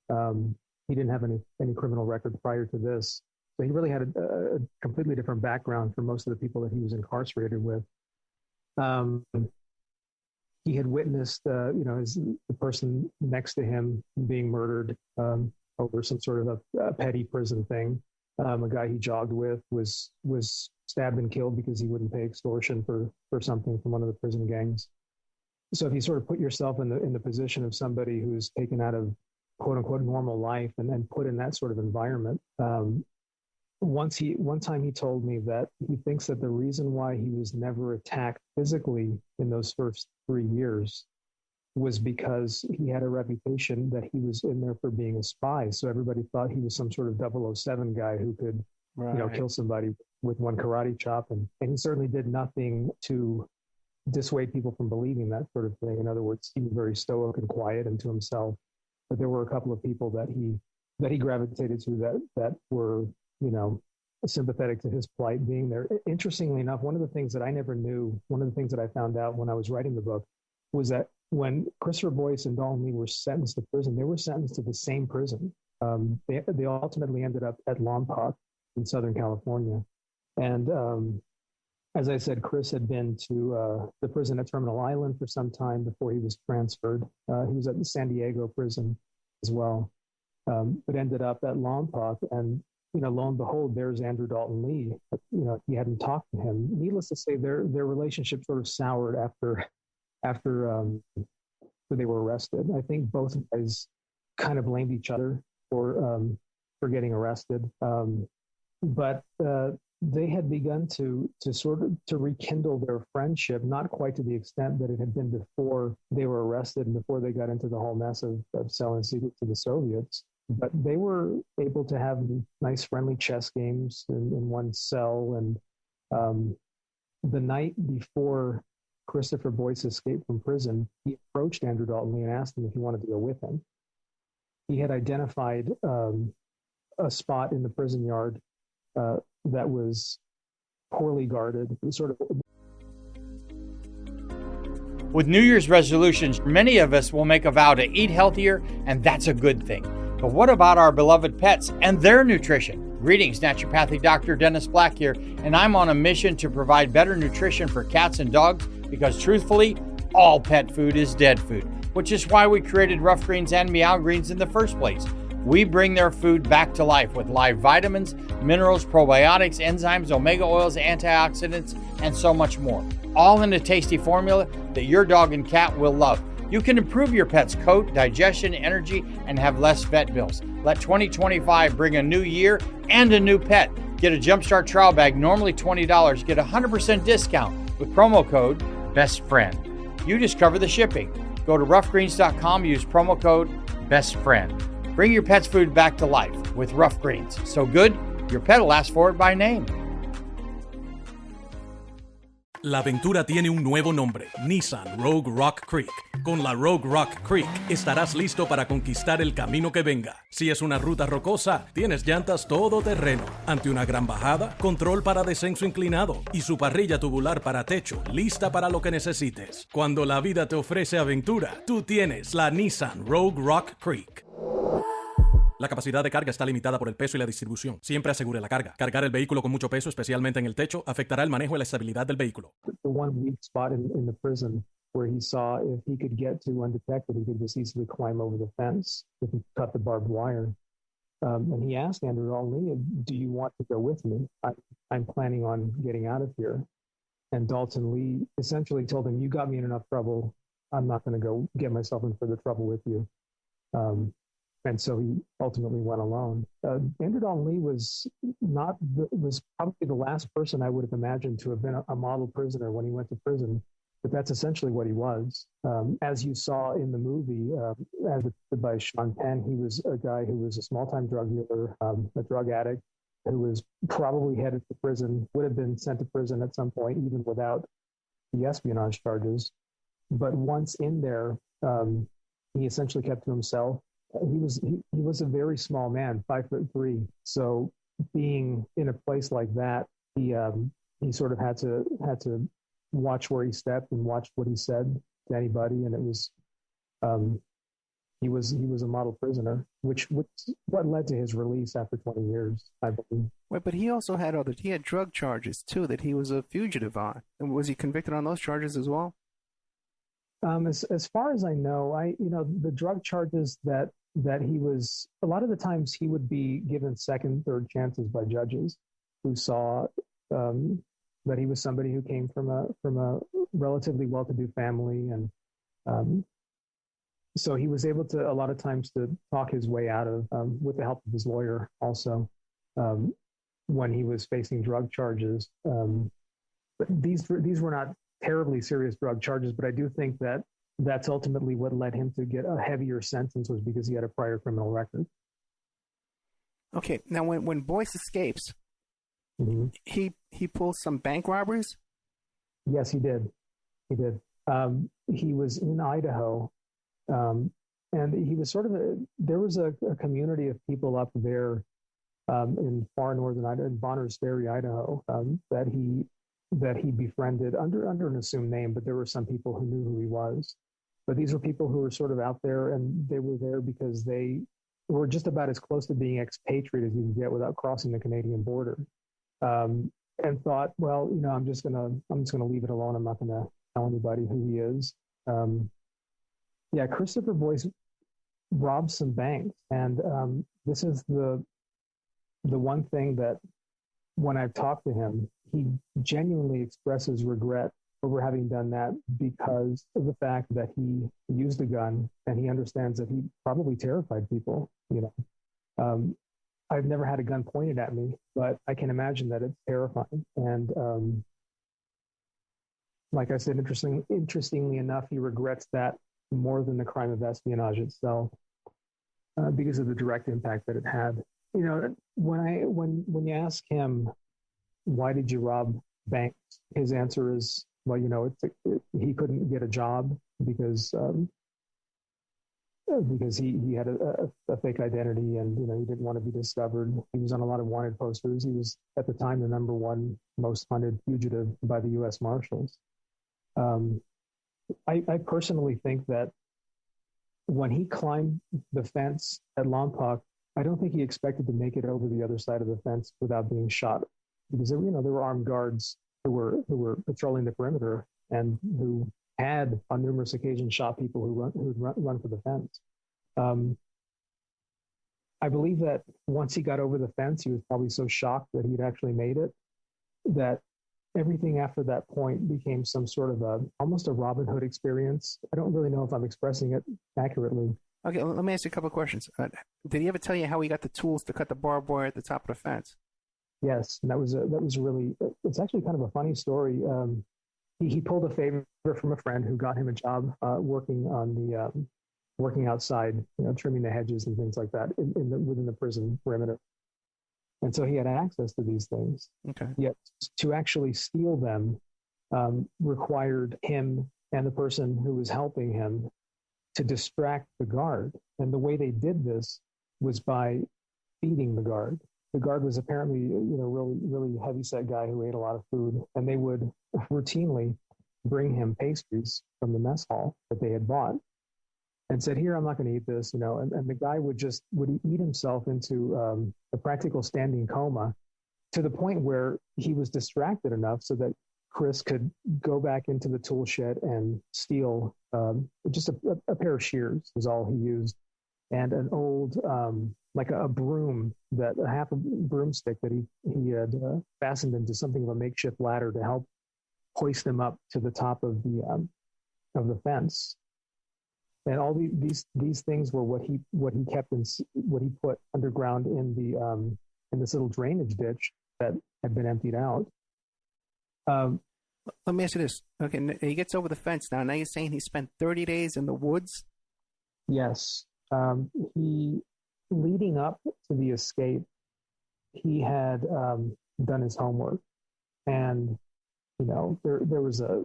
He didn't have any criminal record prior to this. So he really had a completely different background from most of the people that he was incarcerated with. He had witnessed, the person next to him being murdered over some sort of a petty prison thing. A guy he jogged with was stabbed and killed because he wouldn't pay extortion for something from one of the prison gangs. So if you sort of put yourself in the position of somebody who's taken out of quote unquote normal life and then put in that sort of environment, one time he told me that he thinks that the reason why he was never attacked physically in those first 3 years was because he had a reputation that he was in there for being a spy. So everybody thought he was some sort of 007 guy who could, kill somebody with one karate chop. And he certainly did nothing to dissuade people from believing that sort of thing. In other words, he was very stoic and quiet and to himself. But there were a couple of people that he gravitated to that were, sympathetic to his plight being there. Interestingly enough, one of the things that I never knew, one of the things that I found out when I was writing the book was that when Christopher Boyce and Daulton Lee were sentenced to prison, they were sentenced to the same prison. They ultimately ended up at Lompoc in Southern California. And as I said, Chris had been to the prison at Terminal Island for some time before he was transferred. He was at the San Diego prison as well, but ended up at Lompoc. And lo and behold, there's Andrew Daulton Lee. He hadn't talked to him. Needless to say, their relationship sort of soured after they were arrested. I think both guys kind of blamed each other for getting arrested, but they had begun to rekindle their friendship, not quite to the extent that it had been before they were arrested and before they got into the whole mess of selling secrets to the Soviets. But they were able to have nice, friendly chess games in one cell. And the night before Christopher Boyce escaped from prison, he approached Andrew Daulton Lee and asked him if he wanted to go with him. He had identified a spot in the prison yard that was poorly guarded. With New Year's resolutions, many of us will make a vow to eat healthier, and that's a good thing. But what about our beloved pets and their nutrition? Greetings, naturopathic Dr. Dennis Black here, and I'm on a mission to provide better nutrition for cats and dogs because truthfully, all pet food is dead food, which is why we created Rough Greens and Meow Greens in the first place. We bring their food back to life with live vitamins, minerals, probiotics, enzymes, omega oils, antioxidants, and so much more. All in a tasty formula that your dog and cat will love. You can improve your pet's coat, digestion, energy, and have less vet bills. Let 2025 bring a new year and a new pet. Get a Jumpstart trial bag, normally $20. Get a 100% discount with promo code BESTFRIEND. You just cover the shipping. Go to roughgreens.com, use promo code BESTFRIEND. Bring your pet's food back to life with Rough Greens. So good, your pet will ask for it by name. La aventura tiene un nuevo nombre, Nissan Rogue Rock Creek. Con la Rogue Rock Creek estarás listo para conquistar el camino que venga. Si es una ruta rocosa, tienes llantas todoterreno. Ante una gran bajada, control para descenso inclinado y su parrilla tubular para techo, lista para lo que necesites. Cuando la vida te ofrece aventura, tú tienes la Nissan Rogue Rock Creek. La capacidad de carga está limitada por el peso y la distribución. Siempre asegure la carga. Cargar el vehículo con mucho peso, especialmente en el techo, afectará el manejo y la estabilidad del vehículo. The one weak spot in the prison where he saw if he could get to undetected, he could just easily climb over the fence if he cut the barbed wire. And he asked Andrew Daulton Lee, do you want to go with me? I'm planning on getting out of here. And Daulton Lee essentially told him, you got me in enough trouble. I'm not going to go get myself in further trouble with you. And so he ultimately went alone. Andrew Daulton Lee was probably the last person I would have imagined to have been a model prisoner when he went to prison. But that's essentially what he was. As you saw in the movie, as depicted by Sean Penn, he was a guy who was a small-time drug dealer, a drug addict, who was probably headed to prison, would have been sent to prison at some point, even without the espionage charges. But once in there, he essentially kept to himself. He was a very small man, 5'3". So being in a place like that, he sort of had to watch where he stepped and watch what he said to anybody. And it was he was a model prisoner, which what led to his release after 20 years, I believe. Wait, but he also had drug charges too that he was a fugitive on. And was he convicted on those charges as well? As far as I know, the drug charges that that he was, a lot of the times he would be given second, third chances by judges who saw that he was somebody who came from a relatively well-to-do family. And so he was able to, a lot of times, to talk his way out of, with the help of his lawyer also, when he was facing drug charges. But these were not terribly serious drug charges, but I do think that that's ultimately what led him to get a heavier sentence, was because he had a prior criminal record. Okay, now when Boyce escapes, mm-hmm. he pulls some bank robberies? Yes, he did. He did. He was in Idaho, and he was sort of there was a community of people up there in far northern Idaho, in Bonners Ferry, Idaho, that he befriended under an assumed name, but there were some people who knew who he was. But these were people who were sort of out there, and they were there because they were just about as close to being expatriate as you can get without crossing the Canadian border, and thought, well, I'm just gonna leave it alone. I'm not gonna tell anybody who he is. Yeah, Christopher Boyce robbed some banks, and this is the one thing that, when I've talked to him, he genuinely expresses regret over having done that, because of the fact that he used a gun, and he understands that he probably terrified people. I've never had a gun pointed at me, but I can imagine that it's terrifying. And like I said, interestingly enough, he regrets that more than the crime of espionage itself, because of the direct impact that it had. When you ask him, why did you rob banks? His answer is, well, he couldn't get a job because he had a fake identity, and he didn't want to be discovered. He was on a lot of wanted posters. He was at the time the #1 most hunted fugitive by the U.S. Marshals. I personally think that when he climbed the fence at Lompoc, I don't think he expected to make it over the other side of the fence without being shot, because there were armed guards who were patrolling the perimeter and who had on numerous occasions shot people who'd run for the fence. I believe that once he got over the fence, he was probably so shocked that he'd actually made it, that everything after that point became some sort of almost a Robin Hood experience. I don't really know if I'm expressing it accurately. Okay, let me ask you a couple of questions. Did he ever tell you how he got the tools to cut the barbed wire at the top of the fence? Yes, and that was really. It's actually kind of a funny story. He pulled a favor from a friend who got him a job working outside, trimming the hedges and things like that within the prison perimeter. And so he had access to these things. Okay. Yet to actually steal them required him and the person who was helping him to distract the guard. And the way they did this was by feeding the guard. The guard was apparently, really, really heavy-set guy who ate a lot of food, and they would routinely bring him pastries from the mess hall that they had bought, and said, "Here, I'm not going to eat this," and the guy would eat himself into a practical standing coma, to the point where he was distracted enough so that Chris could go back into the tool shed and steal just a pair of shears was all he used, and an old like a broom, half a broomstick that he had fastened into something of a makeshift ladder to help hoist him up to the top of the fence. And all these things were what he put underground in this little drainage ditch that had been emptied out. Let me ask you this. Okay, he gets over the fence now. Now you're saying he spent 30 days in the woods? Yes. Leading up to the escape, he had done his homework, and there was a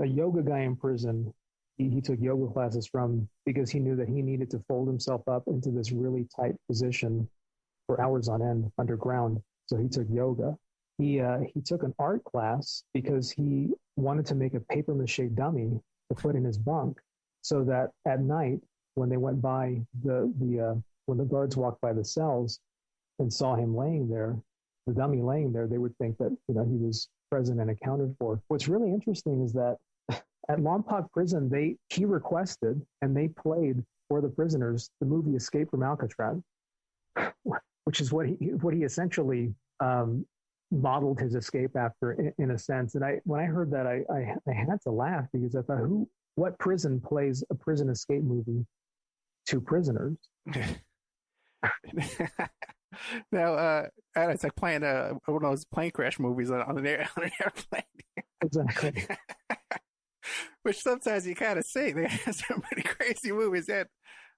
yoga guy in prison. He took yoga classes from, because he knew that he needed to fold himself up into this really tight position for hours on end underground. So he took yoga. He took an art class because he wanted to make a paper mache dummy to put in his bunk, so that at night, when they went by when the guards walked by the cells and saw him laying there, the dummy laying there, they would think that he was present and accounted for. What's really interesting is that at Lompoc Prison, he requested and they played for the prisoners, the movie Escape from Alcatraz, which is what he essentially modeled his escape after, in a sense. And when I heard that, I had to laugh, because I thought, what prison plays a prison escape movie to prisoners? Now, it's like playing one of those plane crash movies on an airplane. Exactly. Which sometimes you kind of see. They have some pretty crazy movies. That,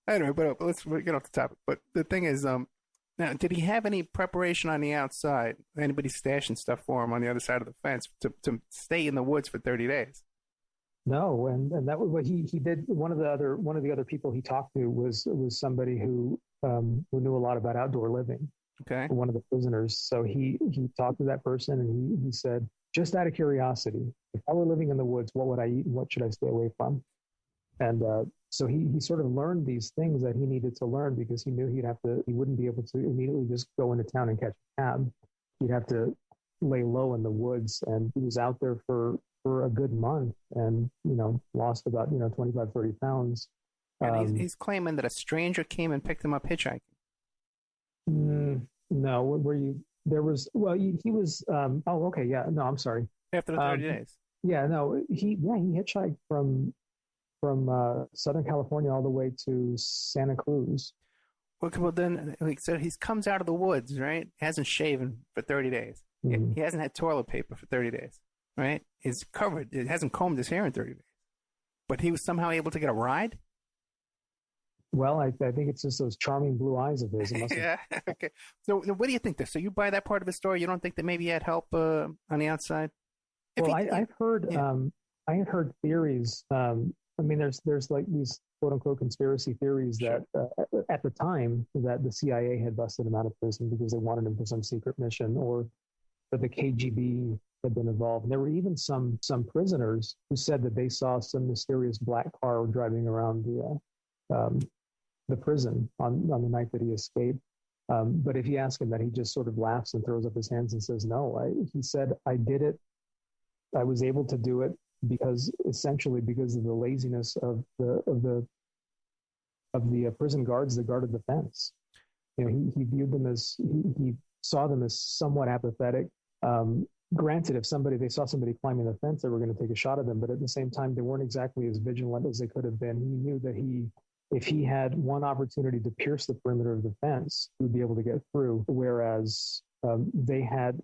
anyway, but let's get off the topic. But the thing is, now, did he have any preparation on the outside? Anybody stashing stuff for him on the other side of the fence to stay in the woods for 30 days? No, and that was what he did. One of the other people he talked to was somebody who knew a lot about outdoor living. Okay. One of the prisoners. So he talked to that person, and he said, just out of curiosity, if I were living in the woods, what would I eat and what should I stay away from? And so he sort of learned these things that he needed to learn, because he knew he wouldn't be able to immediately just go into town and catch a cab. He'd have to lay low in the woods, and he was out there for a good month, and lost about 25, 30 pounds. And he's claiming that a stranger came and picked him up hitchhiking. No, he was okay, yeah, no, I'm sorry. After the 30 days. Yeah, no, he hitchhiked from Southern California all the way to Santa Cruz. Well, then, so he comes out of the woods, right? Hasn't shaven for 30 days. Mm-hmm. He hasn't had toilet paper for 30 days, right? He's covered. It hasn't combed his hair in 30 days. But he was somehow able to get a ride? Well, I think it's just those charming blue eyes of his. Yeah, okay. So what do you think? So you buy that part of his story? You don't think that maybe he had help on the outside? I've heard, I had heard theories. There's like these quote unquote conspiracy theories that at the time that the CIA had busted him out of prison because they wanted him for some secret mission, or that the KGB had been involved. And there were even some prisoners who said that they saw some mysterious black car driving around the prison on the night that he escaped. But if you ask him that, he just sort of laughs and throws up his hands and says, no, he said, I did it. I was able to do it because of the laziness of the prison guards that guarded the fence. He viewed them he saw them as somewhat apathetic. Granted, if they saw somebody climbing the fence, they were going to take a shot at them, but at the same time, they weren't exactly as vigilant as they could have been. He knew that if he had one opportunity to pierce the perimeter of the fence, he would be able to get through. Whereas he had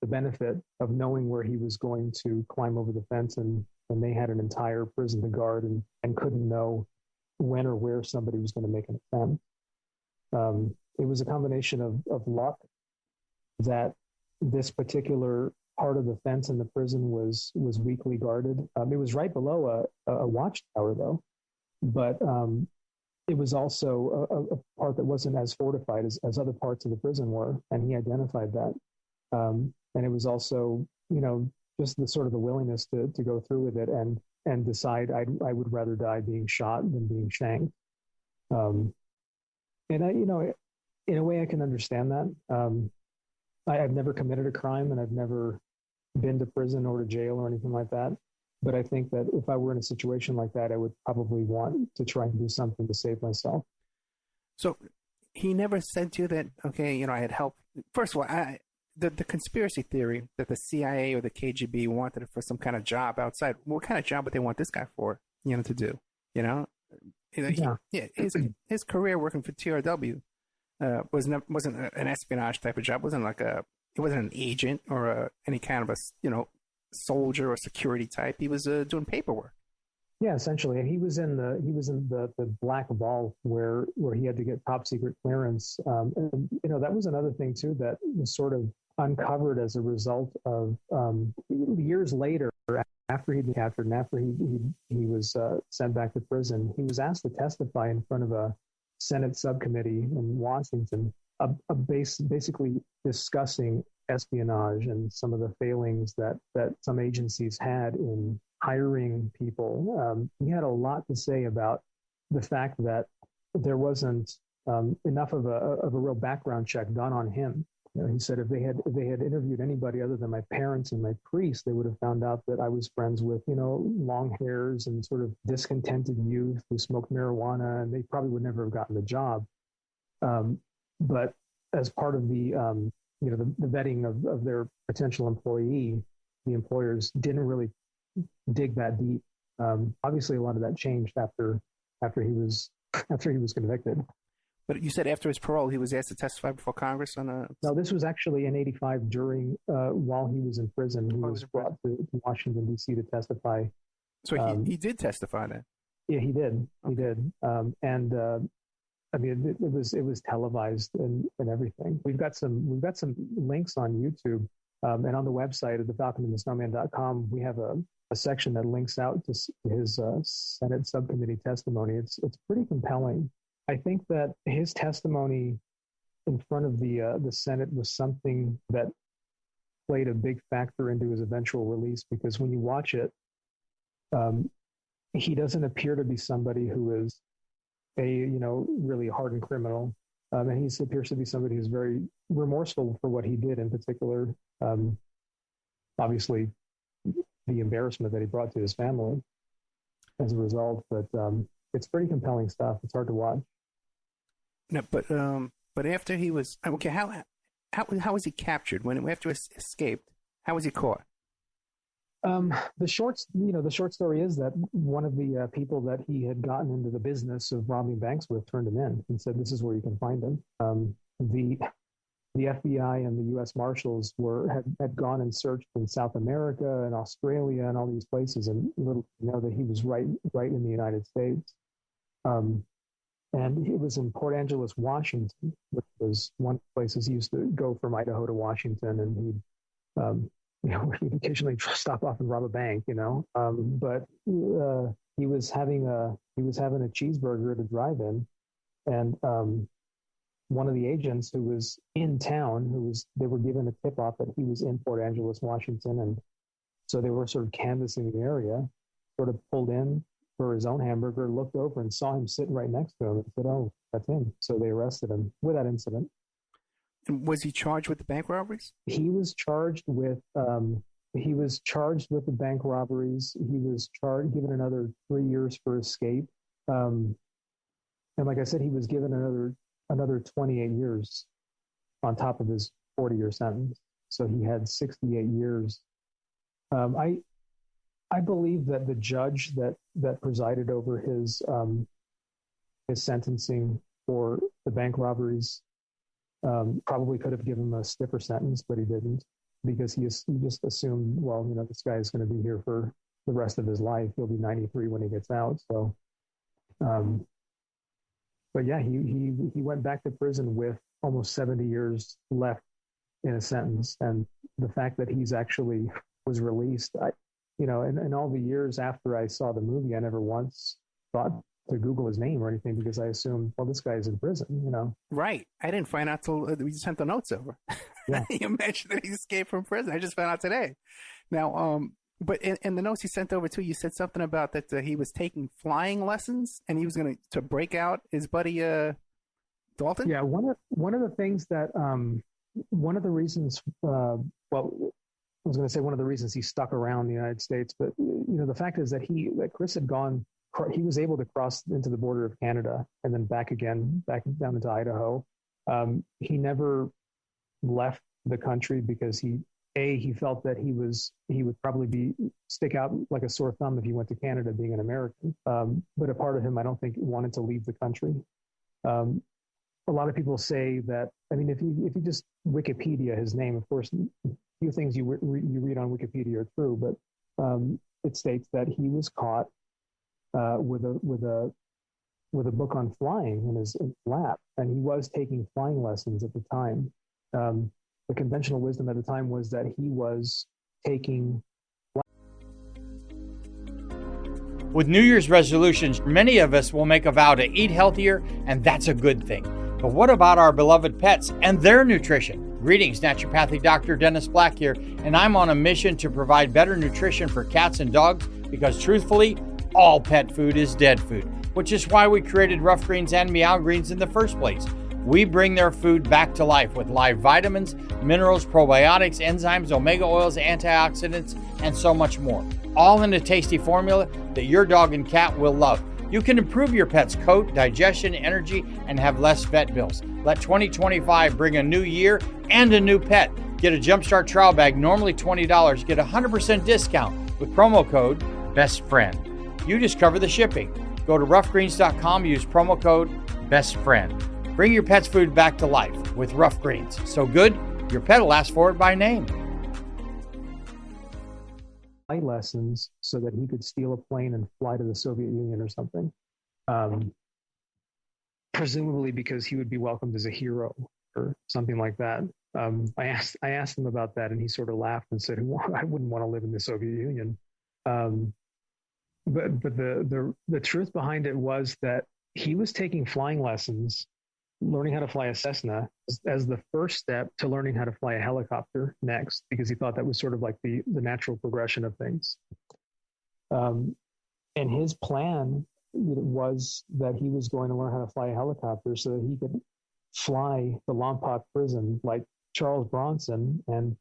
the benefit of knowing where he was going to climb over the fence, and they had an entire prison to guard and couldn't know when or where somebody was going to make an attempt. It was a combination of luck that this particular part of the fence in the prison was weakly guarded. It was right below a watchtower, though, but it was also a part that wasn't as fortified as other parts of the prison were, and he identified that. And it was also, just the sort of the willingness to go through with it and decide I would rather die being shot than being shanked. And in a way, I can understand that. I've never committed a crime, and I've never been to prison or to jail or anything like that. But I think that if I were in a situation like that, I would probably want to try and do something to save myself. So he never said to you that, okay, I had help. First of all, the conspiracy theory that the CIA or the KGB wanted it for some kind of job outside. What kind of job would they want this guy for, to do? His career working for TRW wasn't an espionage type of job. He wasn't an agent or any kind of a soldier or security type. He was doing paperwork. Yeah, essentially, and he was in the black vault where he had to get top secret clearance. And that was another thing too that was sort of uncovered as a result of years later, after he'd been captured and after he was sent back to prison. He was asked to testify in front of a Senate subcommittee in Washington, basically discussing espionage and some of the failings that some agencies had in hiring people. He had a lot to say about the fact that there wasn't enough of a real background check done on him. He said if they had interviewed anybody other than my parents and my priest, they would have found out that I was friends with, long hairs and sort of discontented youth who smoked marijuana, and they probably would never have gotten the job. But as part of the vetting of their potential employee, the employers didn't really dig that deep. Obviously, a lot of that changed after he was convicted. But you said after his parole, he was asked to testify before Congress on a... No, this was actually in '85 during, while he was in prison. He was brought to Washington, D.C. to testify. So he did testify then? Yeah, he did. Okay. He did. It was televised and everything. We've got some links on YouTube and on the website at the Falcon and the Snowman.com. We have a section that links out to his Senate subcommittee testimony. It's pretty compelling. I think that his testimony in front of the Senate was something that played a big factor into his eventual release, because when you watch it, he doesn't appear to be somebody who is a really hardened criminal, and he appears to be somebody who's very remorseful for what he did in particular. Obviously, the embarrassment that he brought to his family as a result, but it's pretty compelling stuff. It's hard to watch. No, but after he was okay, how was he captured? After he escaped, how was he caught? The short story is that one of the people that he had gotten into the business of robbing banks with turned him in and said, "This is where you can find him." The FBI and the U.S. Marshals had gone and searched in South America and Australia and all these places, and little that he was right in the United States. And it was in Port Angeles, Washington, which was one of the places he used to go from Idaho to Washington, and he'd occasionally stop off and rob a bank, but he was having a cheeseburger at a drive-in, and one of the agents who was in town, they were given a tip-off that he was in Port Angeles, Washington, and so they were sort of canvassing the area, sort of pulled in for his own hamburger, looked over and saw him sitting right next to him and said, "Oh, that's him." So they arrested him with that incident. And was he charged with the bank robberies? He was charged with the bank robberies. He was given another 3 years for escape. And like I said, he was given another 28 years on top of his 40-year sentence. So he had 68 years. I believe that the judge that presided over his sentencing for the bank robberies probably could have given him a stiffer sentence, but he didn't, because he just assumed, well, this guy is going to be here for the rest of his life. He'll be 93 when he gets out. So, but yeah, he went back to prison with almost 70 years left in a sentence, and the fact that he's actually was released, in all the years after I saw the movie, I never once thought to Google his name or anything, because I assumed, well, this guy is in prison, Right. I didn't find out till we sent the notes over. Yeah. You mentioned that he escaped from prison. I just found out today. Now, but in the notes you sent over too, you said something about that he was taking flying lessons and he was going to break out his buddy Daulton. Yeah, one of the things that one of the reasons, I was going to say one of the reasons he stuck around the United States, but the fact is that Chris had gone. He was able to cross into the border of Canada and then back down into Idaho. He never left the country because he felt that he would probably stick out like a sore thumb if he went to Canada, being an American. But a part of him, I don't think, wanted to leave the country. A lot of people say that. I mean, if you just Wikipedia his name, of course, a few things you read on Wikipedia are true, but it states that he was caught with a book on flying in his lap, and he was taking flying lessons at the time. The conventional wisdom at the time was that he was taking. With New Year's resolutions, many of us will make a vow to eat healthier, and that's a good thing. But what about our beloved pets and their nutrition? Greetings, naturopathic Dr. Dennis Black here, and I'm on a mission to provide better nutrition for cats and dogs, because truthfully, all pet food is dead food, which is why we created Rough Greens and Meow Greens in the first place. We bring their food back to life with live vitamins, minerals, probiotics, enzymes, omega oils, antioxidants, and so much more. All in a tasty formula that your dog and cat will love. You can improve your pet's coat, digestion, energy, and have less vet bills. Let 2025 bring a new year and a new pet. Get a Jumpstart trial bag, normally $20. Get a 100% discount with promo code BESTFRIEND. You just cover the shipping. Go to roughgreens.com, use promo code BESTFRIEND. Bring your pet's food back to life with Rough Greens. So good, your pet will ask for it by name. Lessons so that he could steal a plane and fly to the Soviet Union or something. Presumably because he would be welcomed as a hero or something like that. I asked him about that, and he sort of laughed and said, "I wouldn't want to live in the Soviet Union." But the truth behind it was that he was taking flying lessons, learning how to fly a Cessna as the first step to learning how to fly a helicopter next, because he thought that was sort of like the natural progression of things. And his plan was that he was going to learn how to fly a helicopter so that he could fly the Lompoc prison like Charles Bronson and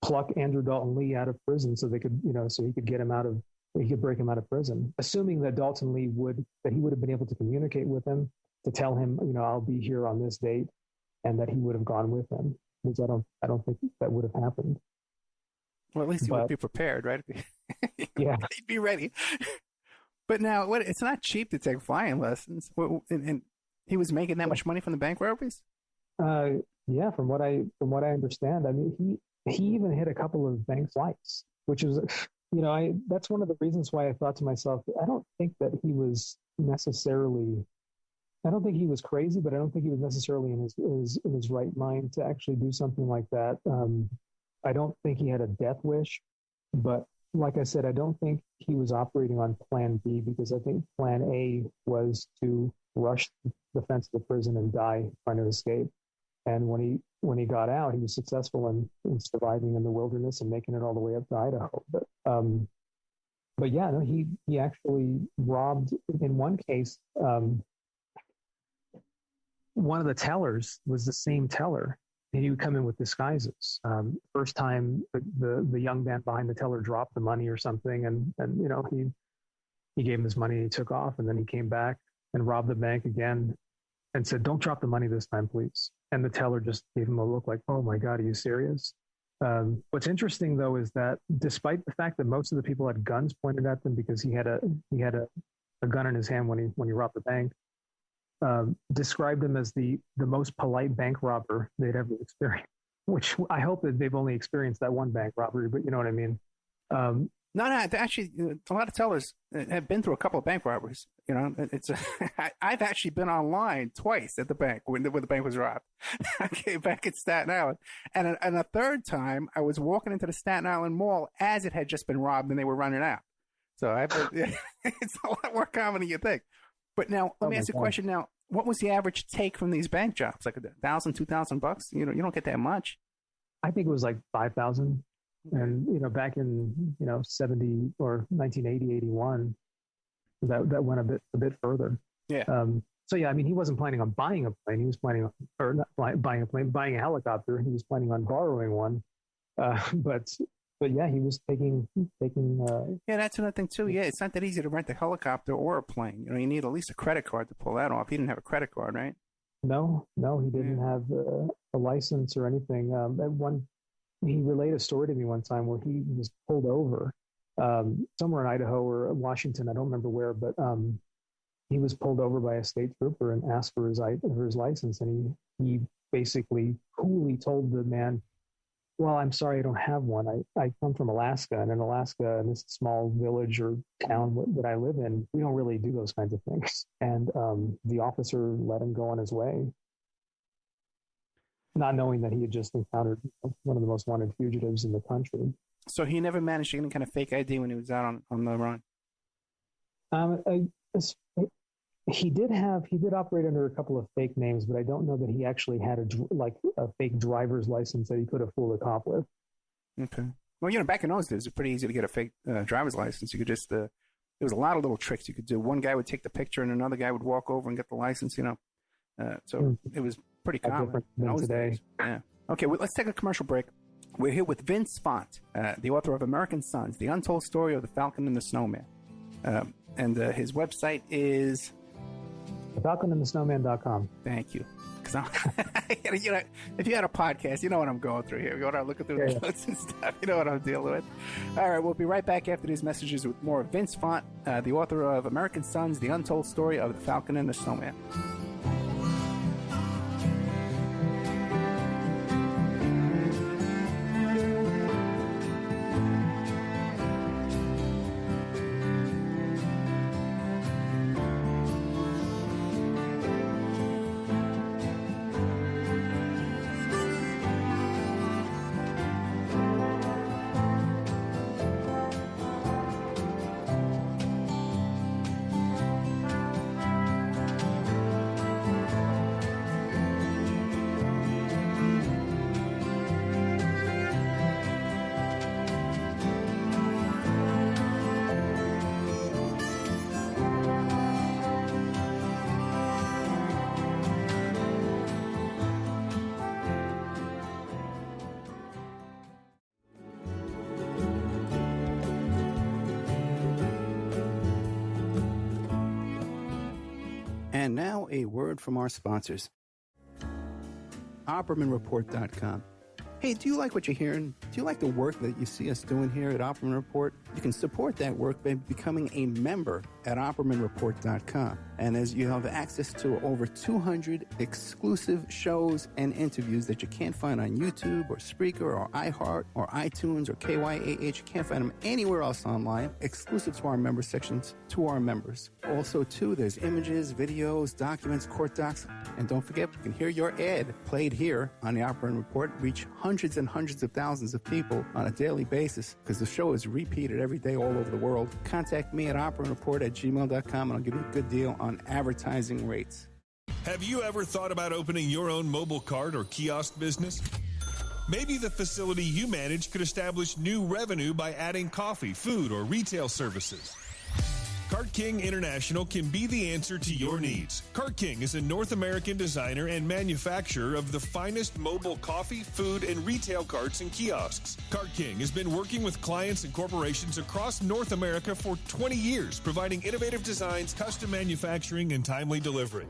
pluck Andrew Daulton Lee out of prison so they could, so he could get him he could break him out of prison, assuming that Daulton Lee would have been able to communicate with him, to tell him, I'll be here on this date, and that he would have gone with him. Because I don't think that would have happened. Well, at least he would be prepared, right? Yeah, he'd be ready. But now, it's not cheap to take flying lessons. And he was making that much money from the bank robberies? Yeah, from what I understand. I mean, he even hit a couple of bank flights, which is, that's one of the reasons why I thought to myself, I don't think that he was necessarily. I don't think he was crazy, but I don't think he was necessarily in his right mind to actually do something like that. I don't think he had a death wish, but like I said, I don't think he was operating on plan B, because I think plan A was to rush the fence of the prison and die trying to escape. And when he got out, he was successful in surviving in the wilderness and making it all the way up to Idaho. But yeah, no, he actually robbed, in one case, one of the tellers was the same teller, and he would come in with disguises. First time, the young man behind the teller dropped the money or something, and he gave him his money and he took off, and then he came back and robbed the bank again and said, "Don't drop the money this time, please." And the teller just gave him a look like, "Oh my God, are you serious?" What's interesting though is that despite the fact that most of the people had guns pointed at them, because he had a gun in his hand when he robbed the bank, described him as the most polite bank robber they'd ever experienced, which I hope that they've only experienced that one bank robbery, but you know what I mean? No, actually, a lot of tellers have been through a couple of bank robberies. I've actually been online twice at the bank when the bank was robbed. Okay, back at Staten Island. And a third time, I was walking into the Staten Island Mall as it had just been robbed and they were running out. So it's a lot more common than you think. But now, let me ask you a question now. What was the average take from these bank jobs? Like $1,000, $2,000? You don't get that much. I think it was like 5,000. And, back in, 70 or 1980, 81, that went a bit further. Yeah. So, yeah, I mean, he wasn't planning on buying a plane. He was planning on, or not buying a plane, buying a helicopter. He was planning on borrowing one. But yeah, he was taking. Yeah, that's another thing too. Yeah, it's not that easy to rent a helicopter or a plane. You need at least a credit card to pull that off. He didn't have a credit card, right? No, he didn't have a license or anything. He relayed a story to me one time where he was pulled over somewhere in Idaho or Washington. I don't remember where, but he was pulled over by a state trooper and asked for his license, and he basically coolly told the man, "Well, I'm sorry, I don't have one. I come from Alaska, and in Alaska, in this small village or town that I live in, we don't really do those kinds of things." And the officer let him go on his way, not knowing that he had just encountered one of the most wanted fugitives in the country. So he never managed to get any kind of fake ID when he was out on the run? He did operate under a couple of fake names, but I don't know that he actually had a fake driver's license that he could have fooled a cop with. Okay. Well, back in those days, it was pretty easy to get a fake driver's license. You could just, there was a lot of little tricks you could do. One guy would take the picture and another guy would walk over and get the license, So it was pretty common in those days. Yeah. Okay, well, let's take a commercial break. We're here with Vince Font, the author of American Sons, The Untold Story of the Falcon and the Snowman. And his website is... FalconandtheSnowman.com. Thank you. Because if you had a podcast, you know what I'm going through here. You know what I'm looking through the notes and stuff. You know what I'm dealing with. All right, we'll be right back after these messages with more Vince Font, the author of American Sons, The Untold Story of the Falcon and the Snowman. And now a word from our sponsors. OppermanReport.com. Hey, do you like what you're hearing? Do you like the work that you see us doing here at Opperman Report? You can support that work by becoming a member at OppermanReport.com. And as you have access to over 200 exclusive shows and interviews that you can't find on YouTube or Spreaker or iHeart or iTunes or KYAH. You can't find them anywhere else online, exclusive to our member sections, to our members. Also, too, there's images, videos, documents, court docs. And don't forget, you can hear your ad played here on the Opperman Report, reach hundreds and hundreds of thousands of people on a daily basis because the show is repeated every day all over the world. Contact me at oppermanreport@gmail.com and I'll give you a good deal on advertising rates. Have you ever thought about opening your own mobile cart or kiosk business? Maybe the facility you manage could establish new revenue by adding coffee, food, or retail services. Cart King International can be the answer to your needs. Cart King is a North American designer and manufacturer of the finest mobile coffee, food, and retail carts and kiosks. Cart King has been working with clients and corporations across North America for 20 years, providing innovative designs, custom manufacturing, and timely delivery.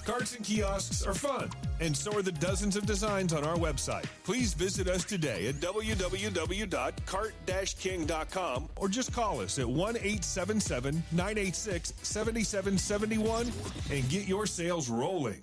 Carts and kiosks are fun, and so are the dozens of designs on our website. Please visit us today at www.cart-king.com or just call us at 1-877-986-7771 and get your sales rolling.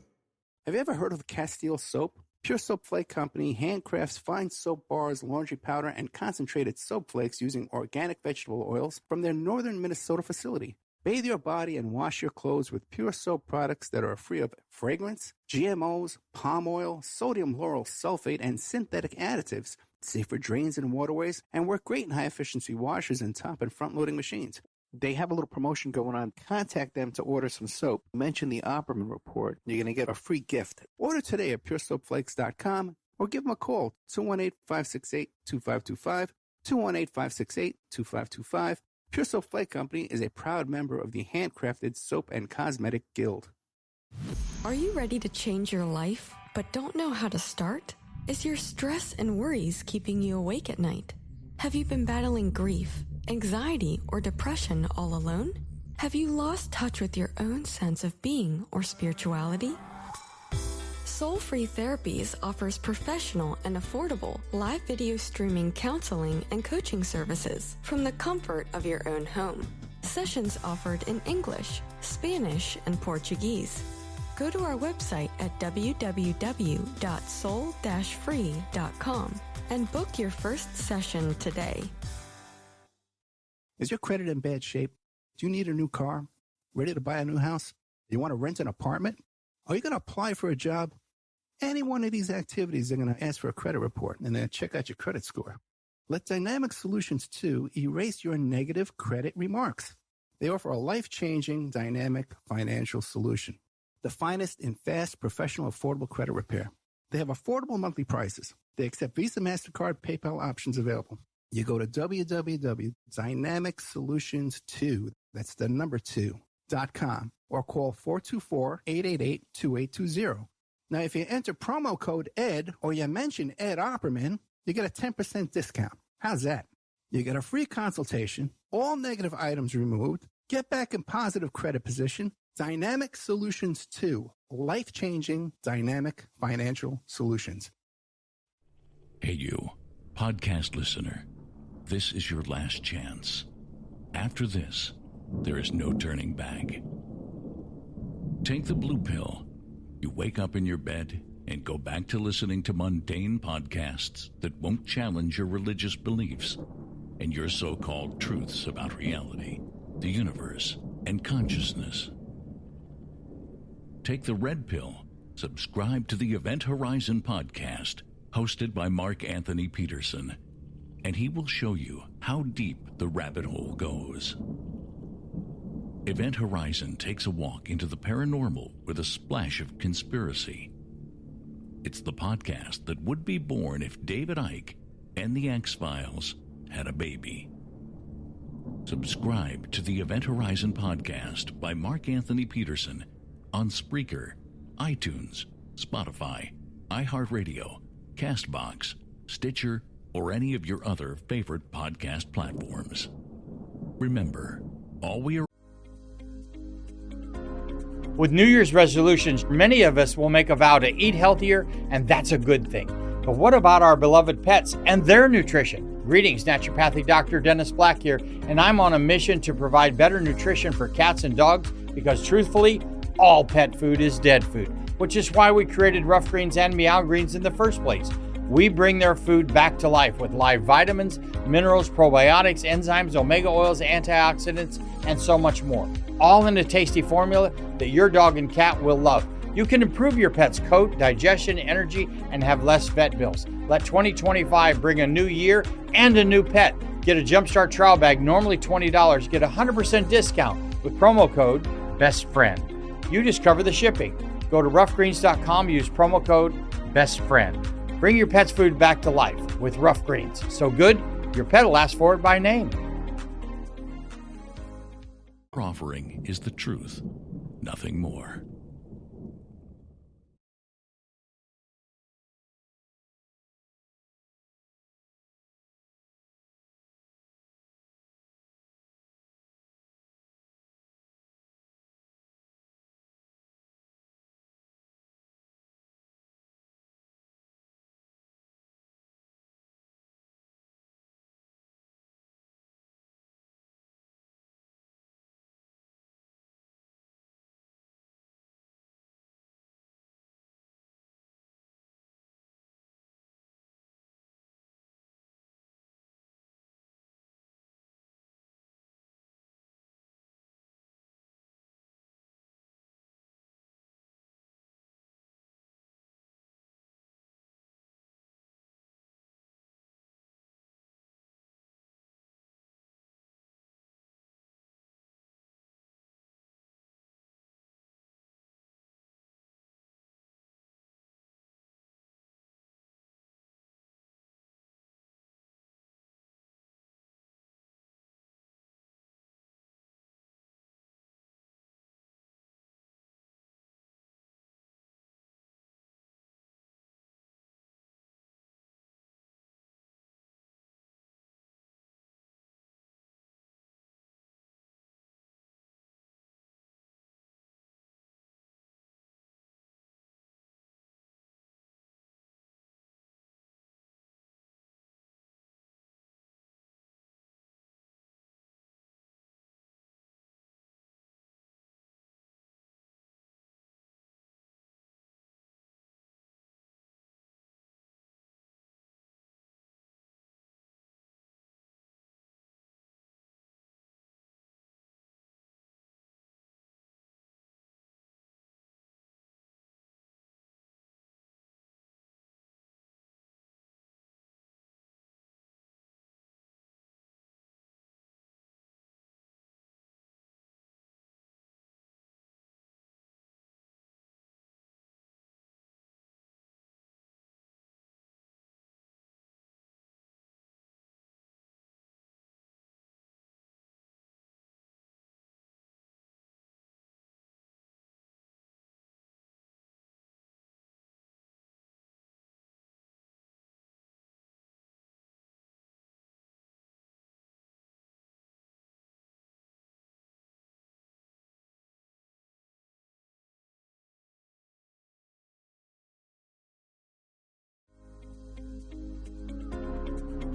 Have you ever heard of Castile Soap? Pure Soap Flake Company handcrafts fine soap bars, laundry powder, and concentrated soap flakes using organic vegetable oils from their northern Minnesota facility. Bathe your body and wash your clothes with Pure Soap products that are free of fragrance, GMOs, palm oil, sodium lauryl sulfate, and synthetic additives, safe for drains and waterways, and work great in high-efficiency washers and top and front-loading machines. They have a little promotion going on. Contact them to order some soap. Mention the Opperman Report. You're going to get a free gift. Order today at puresoapflakes.com or give them a call, 218-568-2525, 218-568-2525. Pure Soap Flake Company is a proud member of the Handcrafted Soap and Cosmetic Guild. Are you ready to change your life, but don't know how to start? Is your stress and worries keeping you awake at night? Have you been battling grief, anxiety, or depression all alone? Have you lost touch with your own sense of being or spirituality? Soul Free Therapies offers professional and affordable live video streaming counseling and coaching services from the comfort of your own home. Sessions offered in English, Spanish, and Portuguese. Go to our website at www.soul-free.com and book your first session today. Is your credit in bad shape? Do you need a new car? Ready to buy a new house? You want to rent an apartment? Are you going to apply for a job? Any one of these activities, they're going to ask for a credit report and then check out your credit score. Let Dynamic Solutions 2 erase your negative credit remarks. They offer a life-changing, dynamic financial solution. The finest in fast, professional, affordable credit repair. They have affordable monthly prices. They accept Visa, MasterCard, PayPal options available. You go to www.dynamicsolutions2, that's the number 2, ed.com or call 424-888-2820. Now, if you enter promo code ED or you mention Ed Opperman, you get a 10% discount. How's that? You get a free consultation, all negative items removed, get back in positive credit position, Dynamic Solutions 2, life-changing dynamic financial solutions. Hey you, podcast listener, this is your last chance. After this, there is no turning back. Take the blue pill. You wake up in your bed and go back to listening to mundane podcasts that won't challenge your religious beliefs and your so-called truths about reality, the universe, and consciousness. Take the red pill. Subscribe to the Event Horizon podcast, hosted by Mark Anthony Peterson, and he will show you how deep the rabbit hole goes. Event Horizon takes a walk into the paranormal with a splash of conspiracy. It's the podcast that would be born if David Icke and the X-Files had a baby. Subscribe to the Event Horizon podcast by Mark Anthony Peterson on Spreaker, iTunes, Spotify, iHeartRadio, CastBox, Stitcher, or any of your other favorite podcast platforms. Remember, all we are... With New Year's resolutions, many of us will make a vow to eat healthier, and that's a good thing. But what about our beloved pets and their nutrition? Greetings, naturopathic Dr. Dennis Black here, and I'm on a mission to provide better nutrition for cats and dogs because, truthfully, all pet food is dead food, which is why we created Rough Greens and Meow Greens in the first place. We bring their food back to life with live vitamins, minerals, probiotics, enzymes, omega oils, antioxidants, and so much more. All in a tasty formula that your dog and cat will love. You can improve your pet's coat, digestion, energy, and have less vet bills. Let 2025 bring a new year and a new pet. Get a Jumpstart trial bag, normally $20. Get a 100% discount with promo code BESTFRIEND. You just cover the shipping. Go to roughgreens.com, use promo code BESTFRIEND. Bring your pet's food back to life with Rough Greens. So good, your pet will ask for it by name. Our offering is the truth, nothing more.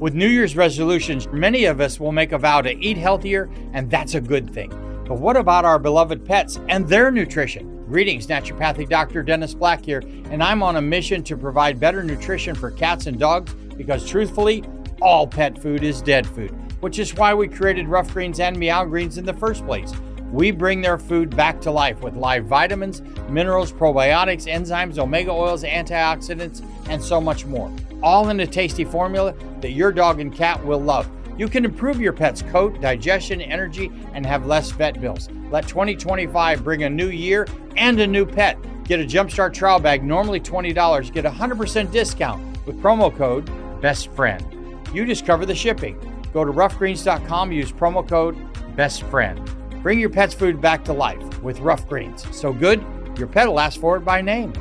With New Year's resolutions, many of us will make a vow to eat healthier, and that's a good thing. But what about our beloved pets and their nutrition? Greetings, naturopathic Dr. Dennis Black here, and I'm on a mission to provide better nutrition for cats and dogs because truthfully, all pet food is dead food, which is why we created Rough Greens and Meow Greens in the first place. We bring their food back to life with live vitamins, minerals, probiotics, enzymes, omega oils, antioxidants, and so much more. All in a tasty formula that your dog and cat will love. You can improve your pet's coat, digestion, energy, and have less vet bills. Let 2025 bring a new year and a new pet. Get a Jumpstart trial bag, normally $20. Get a 100% discount with promo code BESTFRIEND. You just cover the shipping. Go to roughgreens.com, use promo code BESTFRIEND. Bring your pet's food back to life with Rough Greens. So good, your pet will ask for it by name.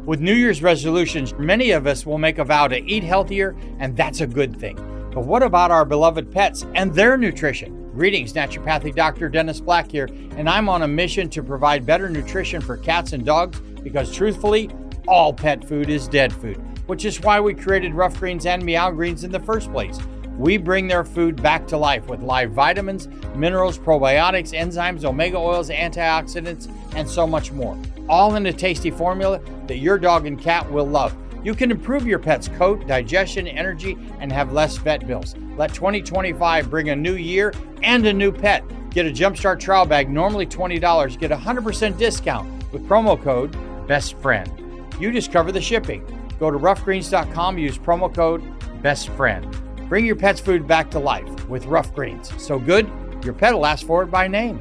With New Year's resolutions, many of us will make a vow to eat healthier, and that's a good thing. But what about our beloved pets and their nutrition? Greetings, naturopathic Dr. Dennis Black here, and I'm on a mission to provide better nutrition for cats and dogs because truthfully, all pet food is dead food, which is why we created Rough Greens and Meow Greens in the first place. We bring their food back to life with live vitamins, minerals, probiotics, enzymes, omega oils, antioxidants, and so much more. All in a tasty formula that your dog and cat will love. You can improve your pet's coat, digestion, energy, and have less vet bills. Let 2025 bring a new year and a new pet. Get a Jumpstart trial bag, normally $20. Get a 100% discount with promo code BESTFRIEND. You just cover the shipping. Go to roughgreens.com, use promo code BESTFRIEND. Bring your pet's food back to life with Rough Greens. So good, your pet will ask for it by name.